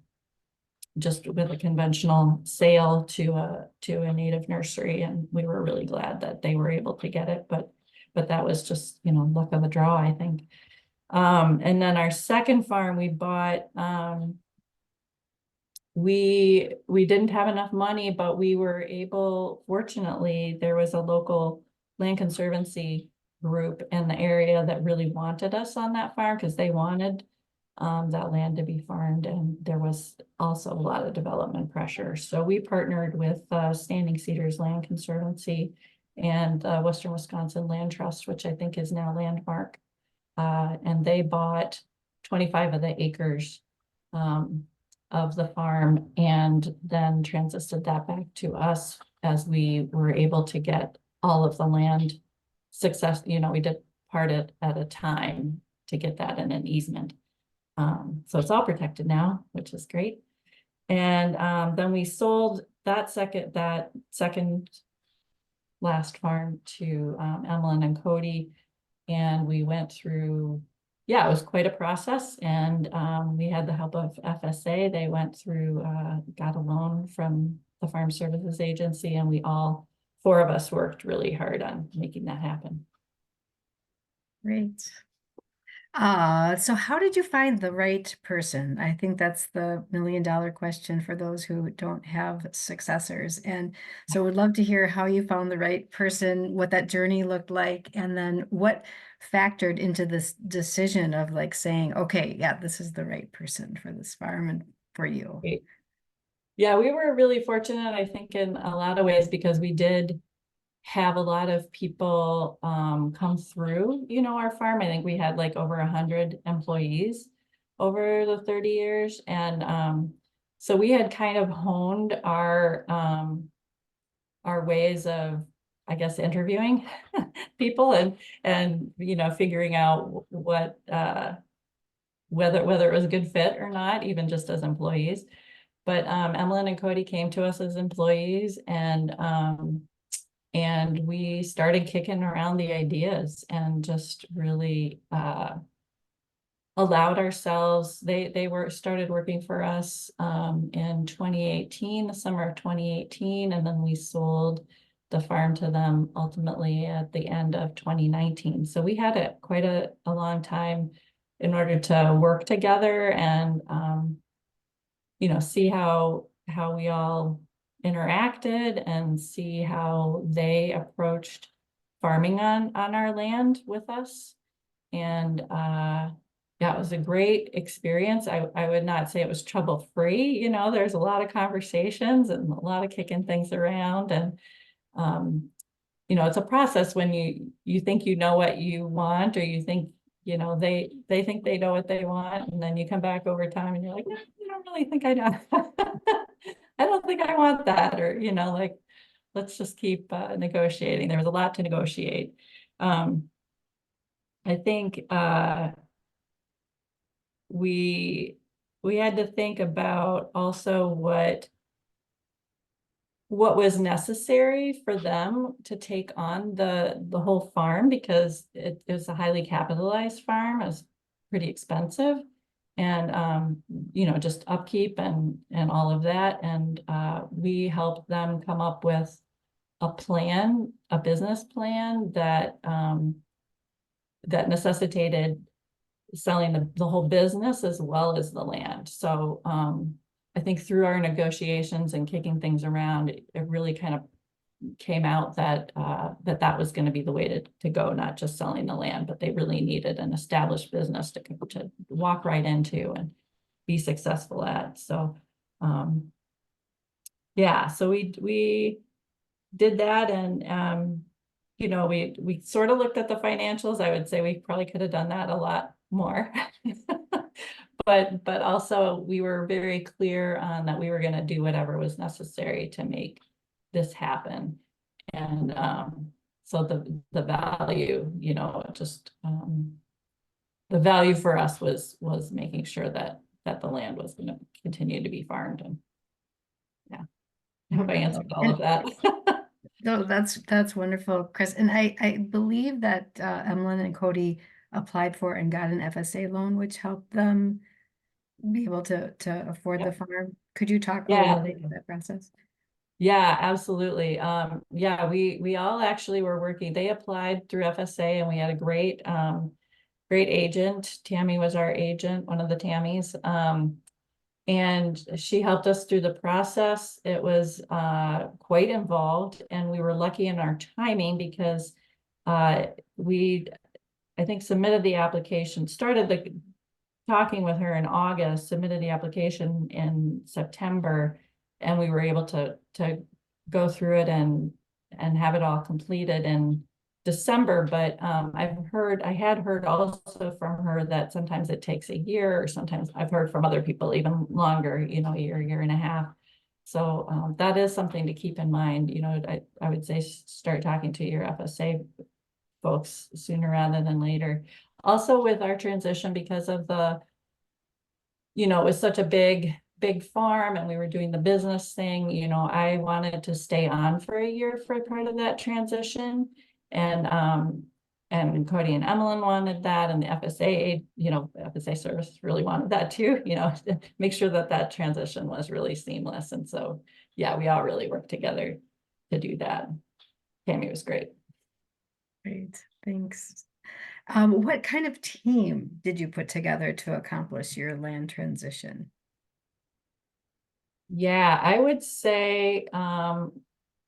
just with a conventional sale to a native nursery, and we were really glad that they were able to get it. But that was just luck of the draw, I think. And then our second farm we bought, we didn't have enough money, but we were able, fortunately, there was a local land conservancy group in the area that really wanted us on that farm because they wanted that land to be farmed, and there was also a lot of development pressure. So we partnered with Standing Cedars Land Conservancy and Western Wisconsin Land Trust, which I think is now Landmark, and they bought 25 of the acres of the farm and then transited that back to us as we were able to get all of the land success. We did part it at a time to get that in an easement. So it's all protected now, which is great. And then we sold that second last farm to Emlyn and Cody, and we went through, it was quite a process, and we had the help of FSA. They went through, got a loan from the Farm Services Agency, and we all 4 of us worked really hard on making that happen. Great. So how did you find the right person? I think that's the $1,000,000 question for those who don't have successors. And so we'd love to hear how you found the right person, what that journey looked like, and then what factored into this decision of saying, okay, yeah, this is the right person for this farm and for you. Great. Yeah, we were really fortunate, I think, in a lot of ways, because we did have a lot of people come through, our farm. I think we had over 100 employees over the 30 years. And so we had kind of honed our ways of, I guess, interviewing people and figuring out what whether it was a good fit or not, even just as employees. But Emlyn and Cody came to us as employees, and we started kicking around the ideas and just really allowed ourselves, they started working for us in 2018, the summer of 2018, and then we sold the farm to them ultimately at the end of 2019. So we had quite a long time in order to work together and see how we all interacted and see how they approached farming on our land with us. And yeah, it was a great experience. I would not say it was trouble-free. There's a lot of conversations and a lot of kicking things around. And it's a process when you think you know what you want, or you think they think they know what they want, and then you come back over time and you're like, no, I don't really think I know. I don't think I want that, or like, let's just keep negotiating. There was a lot to negotiate. I think we had to think about also what was necessary for them to take on the whole farm, because it was a highly capitalized farm. It was pretty expensive, and just upkeep and all of that. And we helped them come up with a plan, a business plan that necessitated selling the whole business as well as the land. So I think through our negotiations and kicking things around, it really kind of came out that that was going to be the way to go, not just selling the land, but they really needed an established business to walk right into and be successful at. So yeah, so we did that, and we sort of looked at the financials. I would say we probably could have done that a lot more. But also we were very clear on that we were going to do whatever was necessary to make this happen. And so the value, just the value for us was making sure that the land was going to continue to be farmed. And yeah, I hope I answered all of that. No, that's wonderful, Chris. And I believe that Emlyn and Cody applied for and got an FSA loan, which helped them be able to afford the farm. Could you talk a little bit about that process? Yeah, absolutely. Yeah, we all actually were working. They applied through FSA, and we had a great agent. Tammy was our agent, one of the Tammys. And she helped us through the process. It was quite involved, and we were lucky in our timing because we, I think, submitted the application, started talking with her in August, submitted the application in September, and we were able to go through it and have it all completed in December. But I had heard also from her that sometimes it takes a year, or sometimes I've heard from other people even longer, a year and a half. So that is something to keep in mind. I would say start talking to your FSA folks sooner rather than later. Also with our transition, because of it was such a big farm, and we were doing the business thing, I wanted to stay on for a year for part of that transition. And Cody and Emlyn wanted that, and the FSA, FSA service really wanted that too, to make sure that transition was really seamless. And so, yeah, we all really worked together to do that. Tammy was great. Great, thanks. What kind of team did you put together to accomplish your land transition? Yeah, I would say,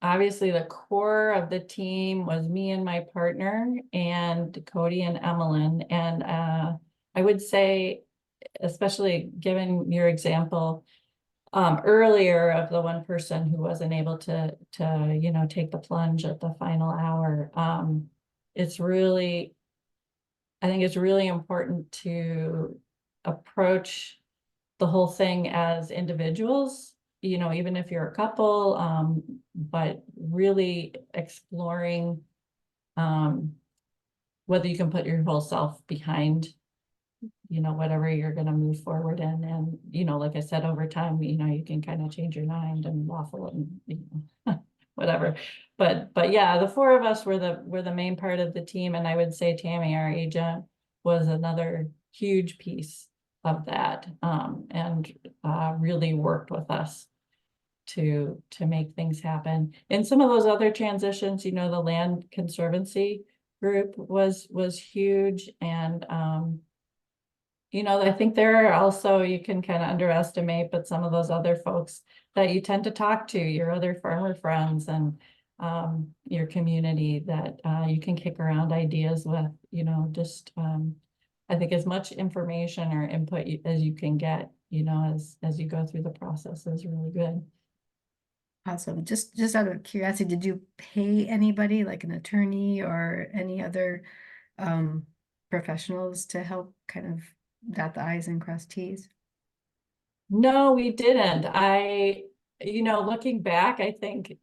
obviously the core of the team was me and my partner, and Cody and Emlyn. And I would say, especially given your example earlier of the one person who wasn't able to take the plunge at the final hour, I think it's really important to approach the whole thing as individuals, even if you're a couple, but really exploring whether you can put your whole self behind, whatever you're going to move forward in. And, like I said, over time, you can kind of change your mind and waffle and, whatever. But yeah, the four of us were the main part of the team. And I would say Tammy, our agent, was another huge piece of that, and really worked with us to make things happen. And some of those other transitions, you know, the Land Conservancy group was huge, and you know, I think there are also, you can kind of underestimate, but some of those other folks that you tend to talk to, your other farmer friends and your community that you can kick around ideas with, you know, just I think as much information or input as you can get, you know, as you go through the process is really good. Awesome. Just out of curiosity, did you pay anybody, like an attorney or any other professionals to help kind of dot the i's and cross t's? No, we didn't. You know, looking back, I think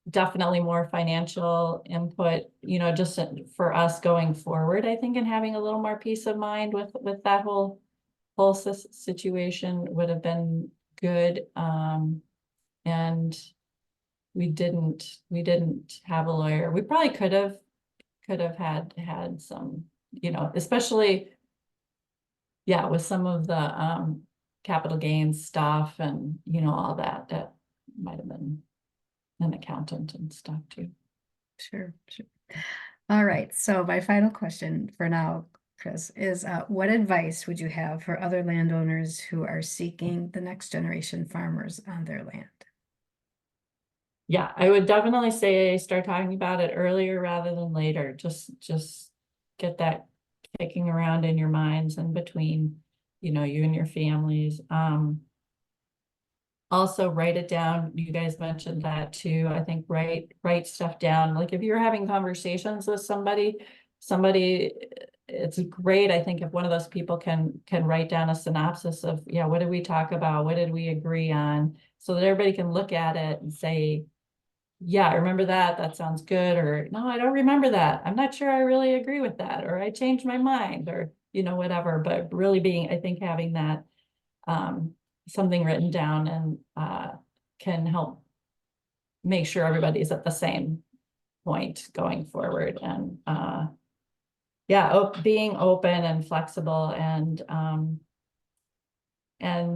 definitely more financial input, you know, just for us going forward, I think, and having a little more peace of mind with that whole situation would have been good. And we didn't have a lawyer. We probably could have had some, you know, especially, yeah, with some of the capital gains stuff and, you know, all that might have been an accountant and stuff too. Sure. All right. So my final question for now, Chris, is what advice would you have for other landowners who are seeking the next generation farmers on their land? Yeah, I would definitely say start talking about it earlier rather than later. Just get that kicking around in your minds and between, you know, you and your families. Also write it down. You guys mentioned that too. I think write stuff down. Like if you're having conversations with somebody, it's great. I think if one of those people can write down a synopsis of, yeah, what did we talk about? What did we agree on? So that everybody can look at it and say, yeah, I remember that. That sounds good. Or no, I don't remember that. I'm not sure I really agree with that. Or I changed my mind, or, you know, whatever. But really being, I think having that something written down and can help make sure everybody's at the same point going forward. And yeah, being open and flexible and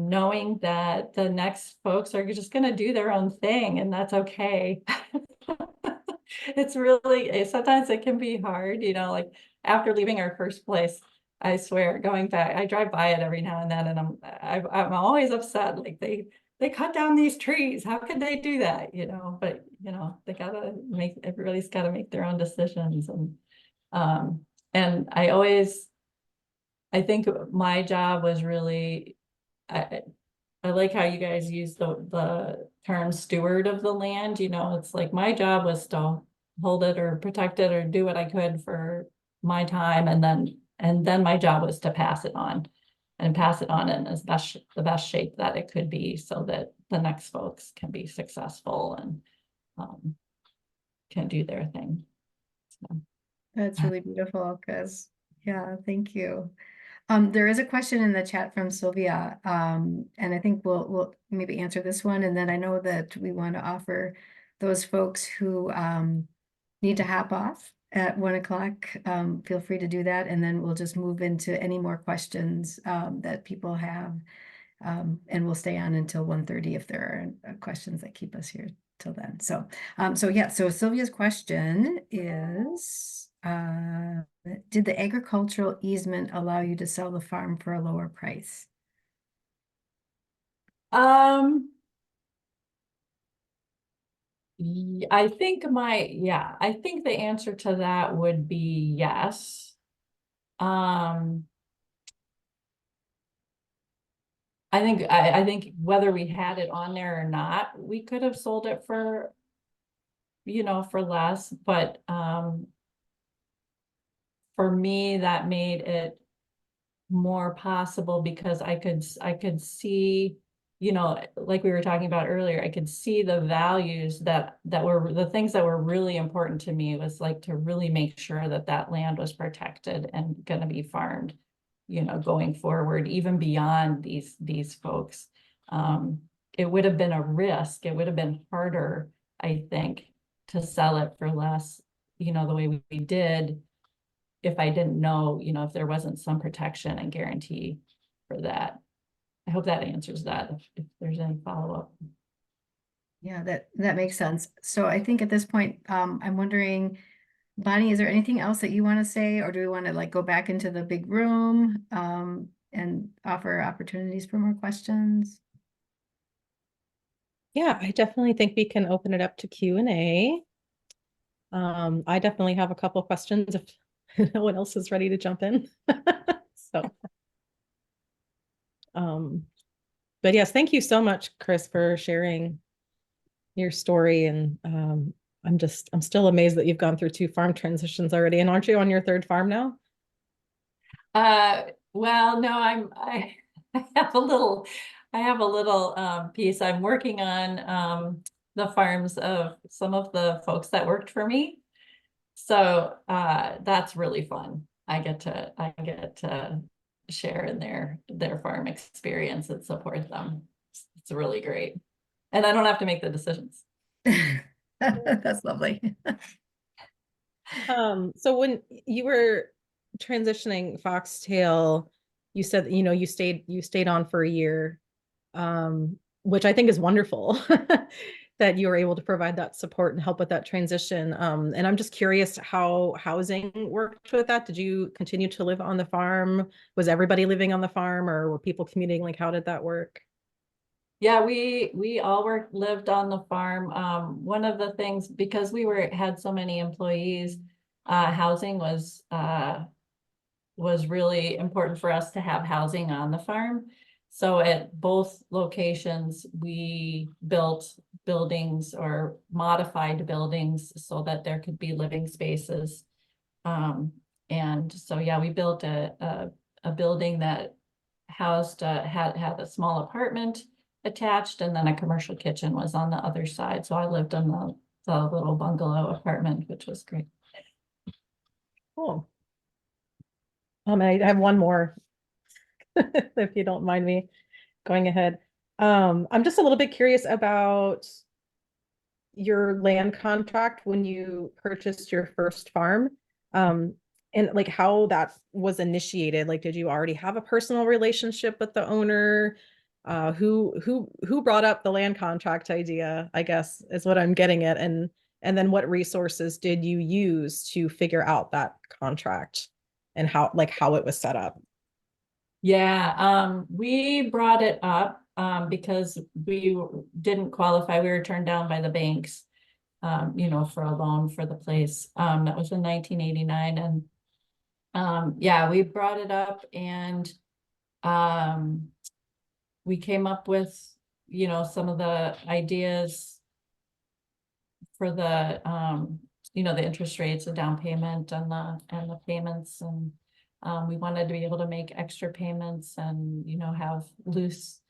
knowing that the next folks are just going to do their own thing, and that's okay. It's really, sometimes it can be hard, you know, like after leaving our first place, I swear, going back, I drive by it every now and then, and I'm always upset. Like they cut down these trees. How could they do that? You know, but you know, everybody's got to make their own decisions. And I think my job was really, I like how you guys use the term steward of the land. You know, it's like my job was to hold it or protect it or do what I could for my time, and then my job was to pass it on in the best shape that it could be, so that the next folks can be successful and can do their thing. So. That's really beautiful, Chris. Yeah, thank you. There is a question in the chat from Sylvia, and I think we'll maybe answer this one, and then I know that we want to offer those folks who need to hop off at 1 o'clock. Feel free to do that, and then we'll just move into any more questions that people have, and we'll stay on until 1:30 if there are questions that keep us here till then. So, so Sylvia's question is, did the agricultural easement allow you to sell the farm for a lower price? I think the answer to that would be yes. I think whether we had it on there or not, we could have sold it for, you know, for less, but for me, that made it more possible because I could see, you know, like we were talking about earlier, I could see the values that were the things that were really important to me. Was like to really make sure that land was protected and going to be farmed, you know, going forward, even beyond these folks. It would have been a risk. It would have been harder, I think, to sell it for less, you know, the way we did, if I didn't know, you know, if there wasn't some protection and guarantee for that. I hope that answers that, if there's any follow-up. Yeah, that makes sense. So I think at this point, I'm wondering, Bonnie, is there anything else that you want to say, or do we want to like go back into the big room and offer opportunities for more questions? Yeah, I definitely think we can open it up to Q&A. I definitely have a couple questions if no one else is ready to jump in. So, but yes, thank you so much, Chris, for sharing your story. And I'm still amazed that you've gone through 2 farm transitions already. And aren't you on your 3rd farm now? Well, no, I have a little, piece. I'm working on the farms of some of the folks that worked for me. So that's really fun. I get to share in their farm experience and support them. It's really great. And I don't have to make the decisions. That's lovely. So when you were transitioning Foxtail, you said, you know, you stayed on for a year, which I think is wonderful that you were able to provide that support and help with that transition. And I'm just curious how housing worked with that. Did you continue to live on the farm? Was everybody living on the farm, or were people commuting? Like, how did that work? Yeah, we all lived on the farm. One of the things, because had so many employees, housing was really important for us to have housing on the farm. So at both locations, we built buildings or modified buildings so that there could be living spaces. And so, yeah, we built a building that housed, had a small apartment attached, and then a commercial kitchen was on the other side. So I lived in the little bungalow apartment, which was great. Cool. I have one more, if you don't mind me going ahead. I'm just a little bit curious about your land contract when you purchased your first farm, and like how that was initiated. Like, did you already have a personal relationship with the owner? Who brought up the land contract idea, I guess, is what I'm getting at. And then what resources did you use to figure out that contract and how it was set up? Yeah, we brought it up because we didn't qualify. We were turned down by the banks, you know, for a loan for the place. That was in 1989. And yeah, we brought it up, and we came up with, you know, some of the ideas for the you know, the interest rates, the down payment, and the payments. And we wanted to be able to make extra payments and, you know, have loose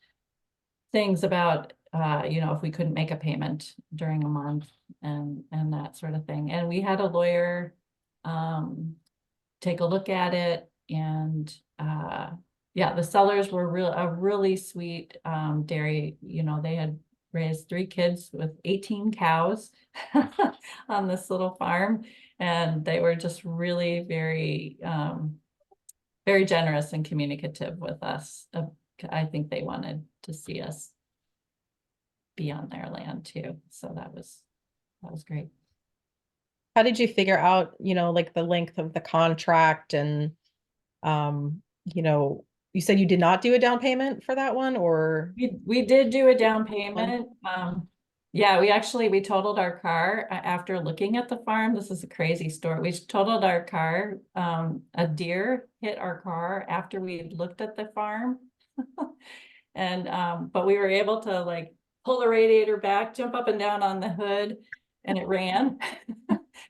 things about, you know, if we couldn't make a payment during a month and that sort of thing. And we had a lawyer take a look at it. And yeah, the sellers were a really sweet dairy. You know, they had raised 3 kids with 18 cows on this little farm. And they were just really very, very generous and communicative with us. I think they wanted to see us be on their land too. So that was great. How did you figure out, you know, like the length of the contract? And you know, you said you did not do a down payment for that one, or We did do a down payment. Yeah, we totaled our car after looking at the farm. This is a crazy story. We totaled our car. A deer hit our car after we looked at the farm. And but we were able to like pull the radiator back, jump up and down on the hood, and it ran.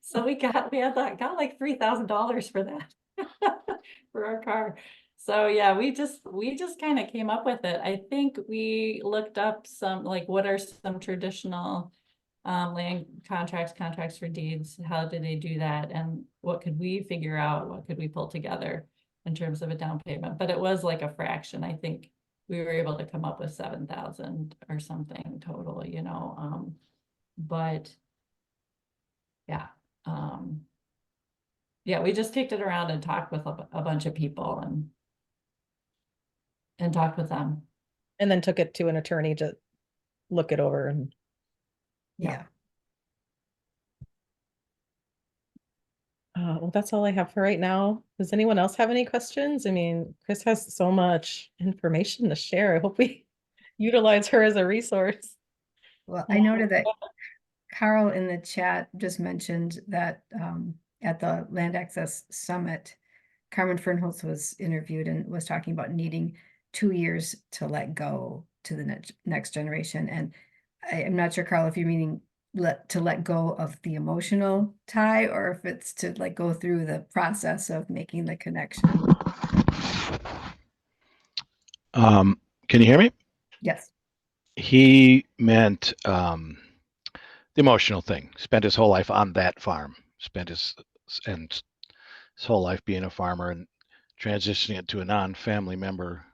So we got like $3,000 for that for our car. So yeah, we just kind of came up with it. I think we looked up some, like, what are some traditional land contracts for deeds? How did they do that? And what could we figure out? What could we pull together in terms of a down payment? But it was like a fraction. I think we were able to come up with 7,000 or something total, you know. But yeah. yeah, we just kicked it around and talked with a bunch of people and talked with them. And then took it to an attorney to look it over and Yeah. well, that's all I have for right now. Does anyone else have any questions? I mean, Chris has so much information to share. I hope we utilize her as a resource. Well, I noted that Carl in the chat just mentioned that at the Land Access Summit, Carmen Fernholz was interviewed and was talking about needing 2 years to let go to the next generation. And I'm not sure, Carl, if you're meaning to let go of the emotional tie, or if it's to like go through the process of making the connection. Can you hear me? Yes. He meant the emotional thing. Spent his whole life on that farm. Spent his whole life being a farmer and transitioning it to a non-family member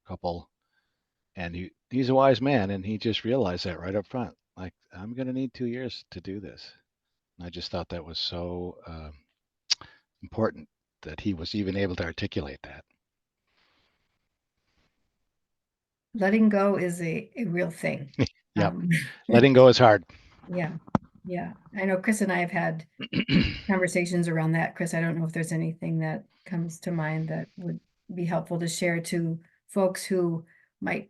couple. And he's a wise man, and he just realized that right up front. Like, I'm going to need 2 years to do this. And I just thought that was so important that he was even able to articulate that. Letting go is a real thing. Yep. Letting go is hard. Yeah. Yeah. I know Chris and I have had conversations around that. Chris, I don't know if there's anything that comes to mind that would be helpful to share to folks who might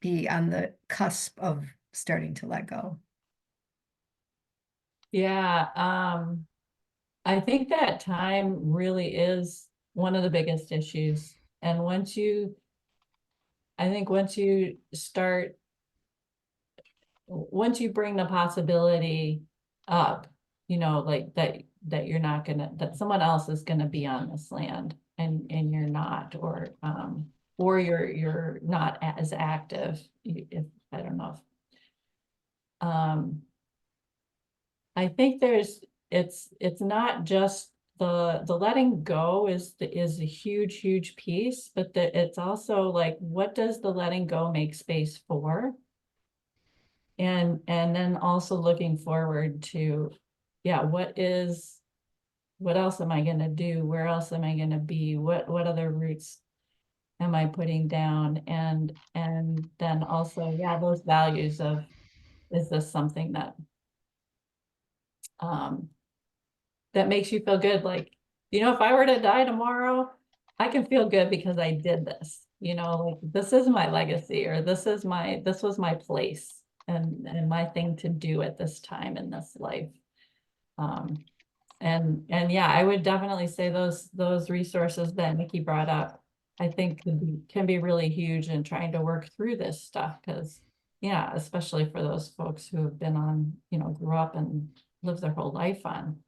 be on the cusp of starting to let go. Yeah, I think that time really is one of the biggest issues. And I think once you bring the possibility up, you know, like that you're not that someone else is gonna be on this land and you're not, or you're not as active, if I don't know if, I think it's not just the letting go is a huge piece, but it's also like, what does the letting go make space for? And then also looking forward to, yeah, what else am I gonna do? Where else am I gonna be? What other roots am I putting down? And then also, yeah, those values of, is this something that that makes you feel good? Like, you know, if I were to die tomorrow, I can feel good because I did this, you know, like, this is my legacy, or this was my place and my thing to do at this time in this life. And yeah, I would definitely say those resources that Nikki brought up, I think can be really huge in trying to work through this stuff. Because yeah, especially for those folks who have been on, you know, grew up and lived their whole life on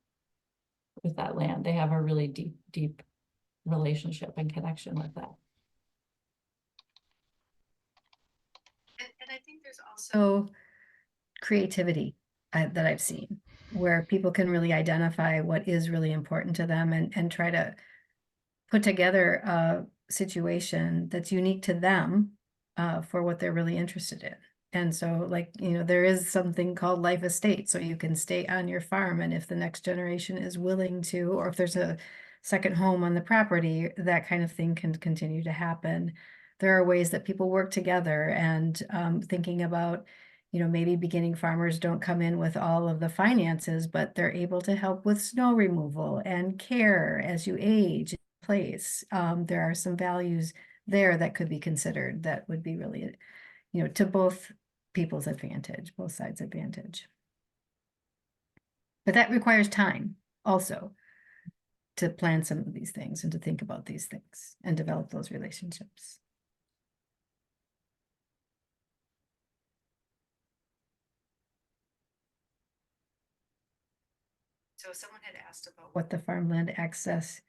with that land, they have a really deep relationship and connection with that. And I think there's also creativity that I've seen, where people can really identify what is really important to them and try to put together a situation that's unique to them for what they're really interested in. And so, like, you know, there is something called life estate. So you can stay on your farm, and if the next generation is willing to, or if there's a second home on the property, that kind of thing can continue to happen. There are ways that people work together, and thinking about, you know, maybe beginning farmers don't come in with all of the finances, but they're able to help with snow removal and care as you age. Place. There are some values there that could be considered that would be really, you know, to both people's advantage, both sides' advantage. But that requires time also to plan some of these things and to think about these things and develop those relationships. So someone had asked about what the Farmland Access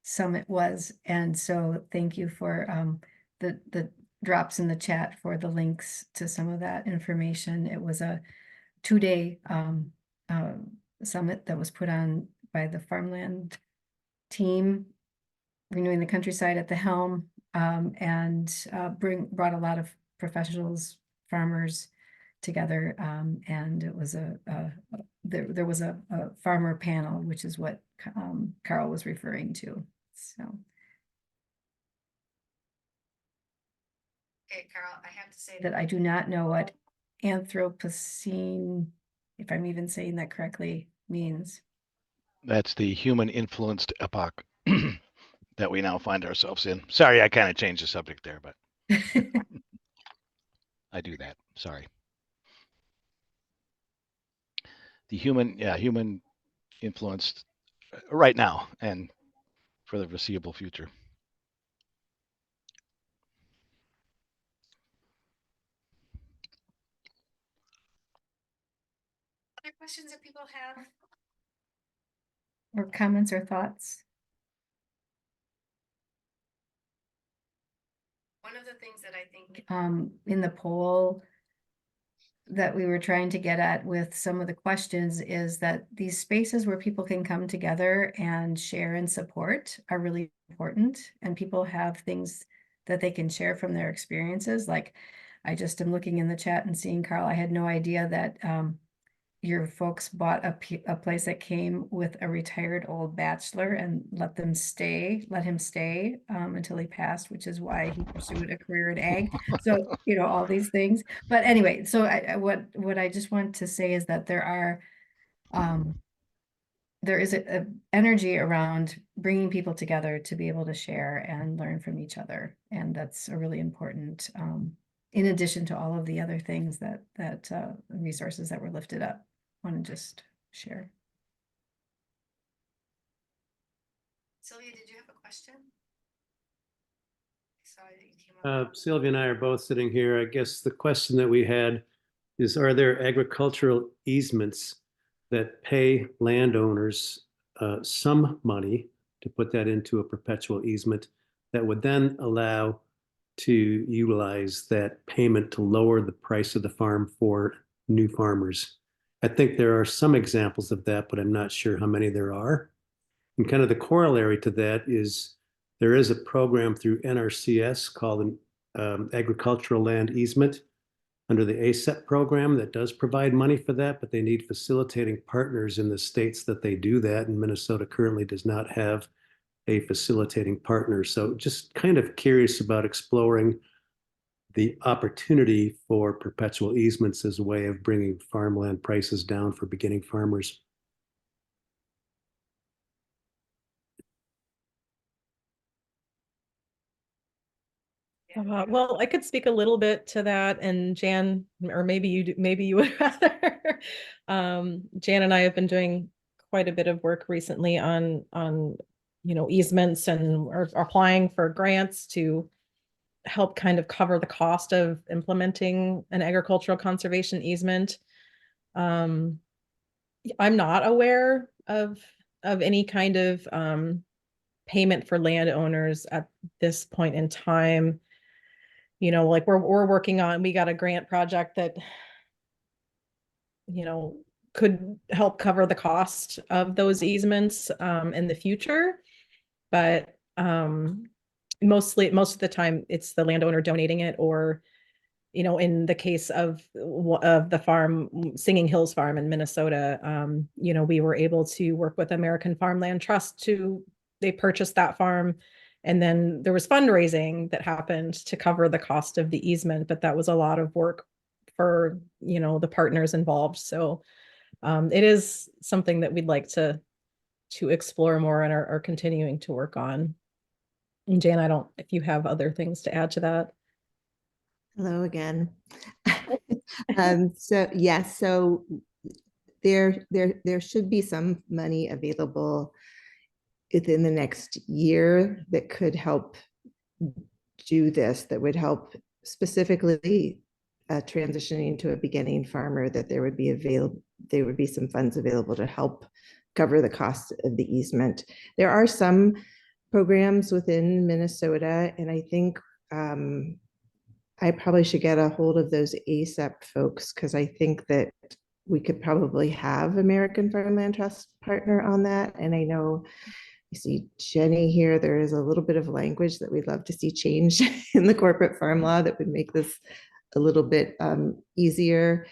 Summit was, and so thank you for the drops in the chat for the links to some of that information. It was a 2-day summit that was put on by the Farmland team, Renewing the Countryside at the helm, and brought a lot of professionals, farmers together, and it was there was a farmer panel, which is what Carl was referring to. So. Okay, Carl, I have to say that I do not know what Anthropocene, if I'm even saying that correctly, means. That's the human influenced epoch that we now find ourselves in. Sorry, I kind of changed the subject there, but I do that. Sorry. The human influenced right now and for the foreseeable future. Other questions that people have? Or comments or thoughts? One of the things that I think in the poll that we were trying to get at with some of the questions is that these spaces where people can come together and share and support are really important, and people have things that they can share from their experiences. Like, I just am looking in the chat and seeing, Carl, I had no idea that your folks bought a place that came with a retired old bachelor and let him stay until he passed, which is why he pursued a career in ag. So, you know, all these things. But anyway, so what I just want to say is that there is a energy around bringing people together to be able to share and learn from each other. And that's a really important, in addition to all of the other things that resources that were lifted up. Want to just share. Sylvia, did you have a question? I saw that you came up. Sylvia and I are both sitting here. I guess the question that we had is, are there agricultural easements that pay landowners some money to put that into a perpetual easement that would then allow to utilize that payment to lower the price of the farm for new farmers? I think there are some examples of that, but I'm not sure how many there are. And kind of the corollary to that is there is a program through NRCS called an agricultural land easement under the ASEP program that does provide money for that, but they need facilitating partners in the states that they do that. And Minnesota currently does not have a facilitating partner. So just kind of curious about exploring the opportunity for perpetual easements as a way of bringing farmland prices down for beginning farmers. Well, I could speak a little bit to that, and Jan, or maybe you would rather. Jan and I have been doing quite a bit of work recently on easements, and are applying for grants to help kind of cover the cost of implementing an agricultural conservation easement. I'm not aware of any kind of payment for landowners at this point in time. You know, like we're working on, we got a grant project that, you know, could help cover the cost of those easements in the future. But most of the time it's the landowner donating it, or, you know, in the case of the farm, Singing Hills Farm in Minnesota, you know, we were able to work with American Farmland Trust they purchased that farm. And then there was fundraising that happened to cover the cost of the easement, but that was a lot of work for, you know, the partners involved. So it is something that we'd like to explore more and are continuing to work on. And Jan, if you have other things to add to that. Hello again. So yes, so there should be some money available within the next year that could help do this, that would help specifically transitioning to a beginning farmer, that there would be some funds available to help cover the cost of the easement. There are some programs within Minnesota, and I think I probably should get a hold of those ASEP folks, because I think that we could probably have American Farmland Trust partner on that. And I know you see Jenny here, there is a little bit of language that we'd love to see change in the corporate farm law that would make this a little bit easier.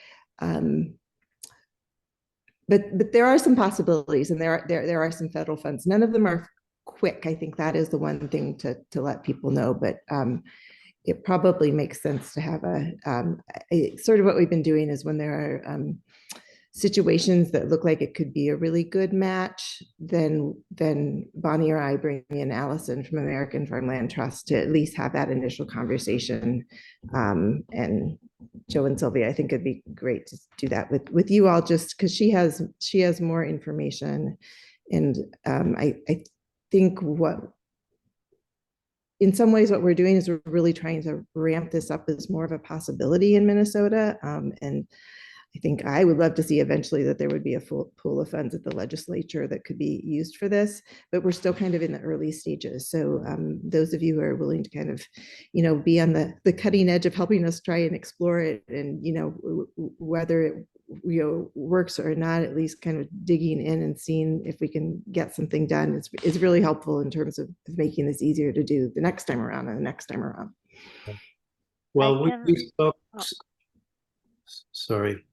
But there are some possibilities, and there are some federal funds. None of them are quick. I think that is the one thing to let people know. But it probably makes sense to have sort of what we've been doing is when there are situations that look like it could be a really good match, then Bonnie or I bring in Allison from American Farmland Trust to at least have that initial conversation. And Joe and Sylvia, I think it'd be great to do that with you all, just because she has more information. And I think in some ways what we're doing is we're really trying to ramp this up as more of a possibility in Minnesota. And I think I would love to see eventually that there would be a full pool of funds at the legislature that could be used for this, but we're still kind of in the early stages. So those of you who are willing to kind of, be on the cutting edge of helping us try and explore it, and, whether it, works or not, at least kind of digging in and seeing if we can get something done is really helpful in terms of making this easier to do the next time around and the next time around. Well, we spoke, sorry,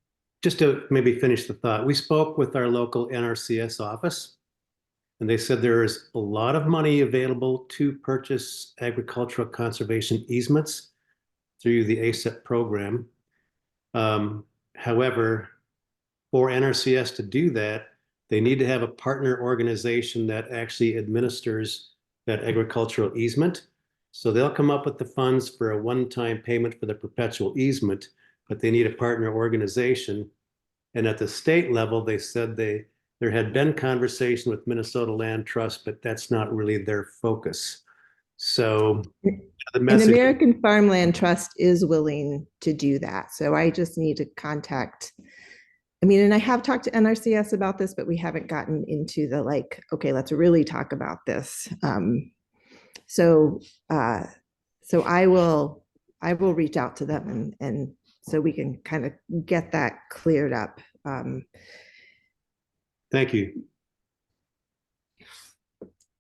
just to maybe finish the thought, we spoke with our local NRCS office, and they said there is a lot of money available to purchase agricultural conservation easements through the ACEP program. However, for NRCS to do that, they need to have a partner organization that actually administers that agricultural easement. So they'll come up with the funds for a one-time payment for the perpetual easement, but they need a partner organization. And at the state level, they said there had been conversation with Minnesota Land Trust, but that's not really their focus. So the message, and American Farmland Trust is willing to do that. So I just need to contact, and I have talked to NRCS about this, but we haven't gotten into the okay, let's really talk about this. So I will reach out to them and so we can kind of get that cleared up. thank you.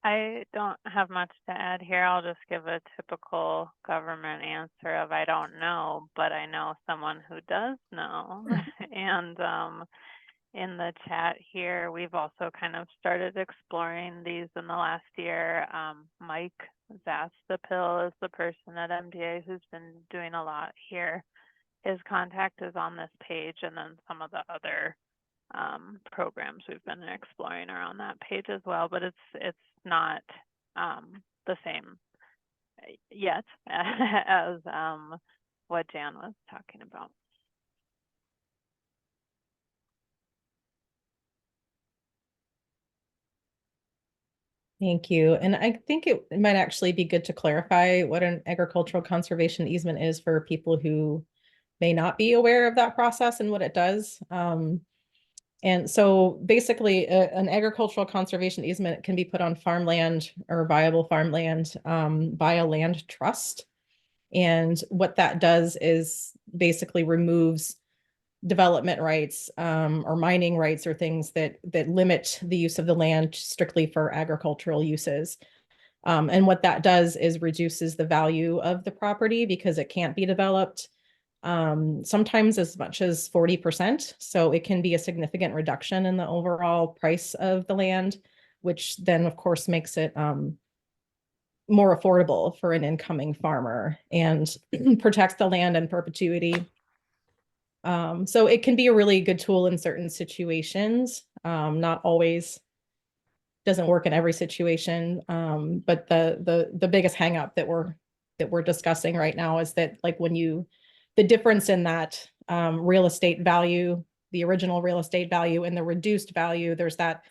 I don't have much to add here. I'll just give a typical government answer of I don't know, but I know someone who does know. And in the chat here, we've also kind of started exploring these in the last year. Mike Zastapil is the person at MDA who's been doing a lot here. His contact is on this page, and then some of the other programs we've been exploring are on that page as well, but it's not the same yet as what Jan was talking about. Thank you. And I think it might actually be good to clarify what an agricultural conservation easement is for people who may not be aware of that process and what it does. And so basically an agricultural conservation easement can be put on farmland or viable farmland by a land trust. And what that does is basically removes development rights or mining rights or things that limit the use of the land strictly for agricultural uses. And what that does is reduces the value of the property because it can't be developed. Sometimes as much as 40%. So it can be a significant reduction in the overall price of the land, which then of course makes it more affordable for an incoming farmer and protects the land in perpetuity. So it can be a really good tool in certain situations. Not always, doesn't work in every situation. But the biggest hang up that we're discussing right now is that the difference in that real estate value, the original real estate value and the reduced value, there's that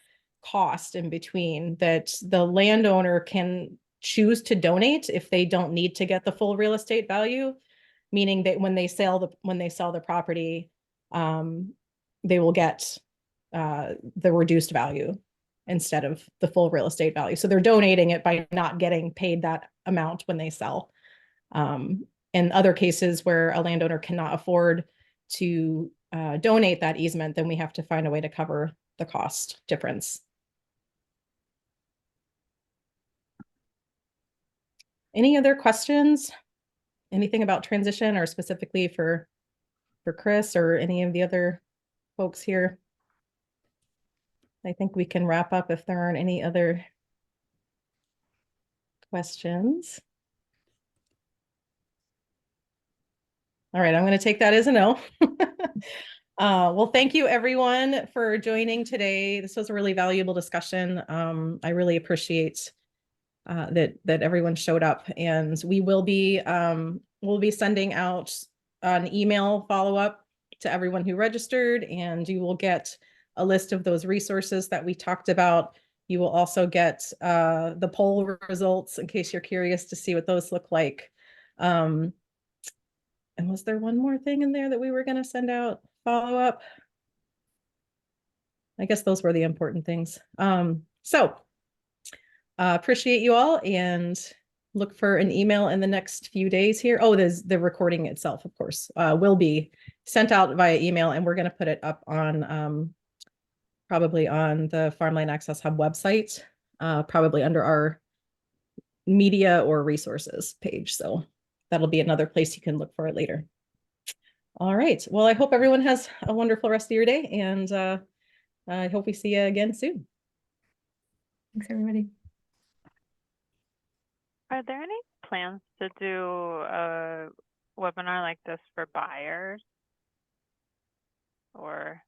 cost in between that the landowner can choose to donate if they don't need to get the full real estate value, meaning that when they sell the property, they will get the reduced value instead of the full real estate value. So they're donating it by not getting paid that amount when they sell. In other cases where a landowner cannot afford to donate that easement, then we have to find a way to cover the cost difference. Any other questions? anything about transition or specifically for Chris or any of the other folks here? I think we can wrap up if there aren't any other questions. All right, I'm going to take that as a no. Well, thank you everyone for joining today. This was a really valuable discussion. I really appreciate that everyone showed up, and we'll be sending out an email follow-up to everyone who registered, and you will get a list of those resources that we talked about. You will also get the poll results in case you're curious to see what those look like. And was there one more thing in there that we were going to send out follow-up? I guess those were the important things. Appreciate you all, and look for an email in the next few days here. Oh, there's the recording itself, of course, will be sent out via email, and we're going to put it up on probably on the Farmland Access Hub website, probably under our media or resources page. So that'll be another place you can look for it later. All right. Well, I hope everyone has a wonderful rest of your day, and I hope we see you again soon. Thanks, everybody. Are there any plans to do a webinar like this for buyers? Or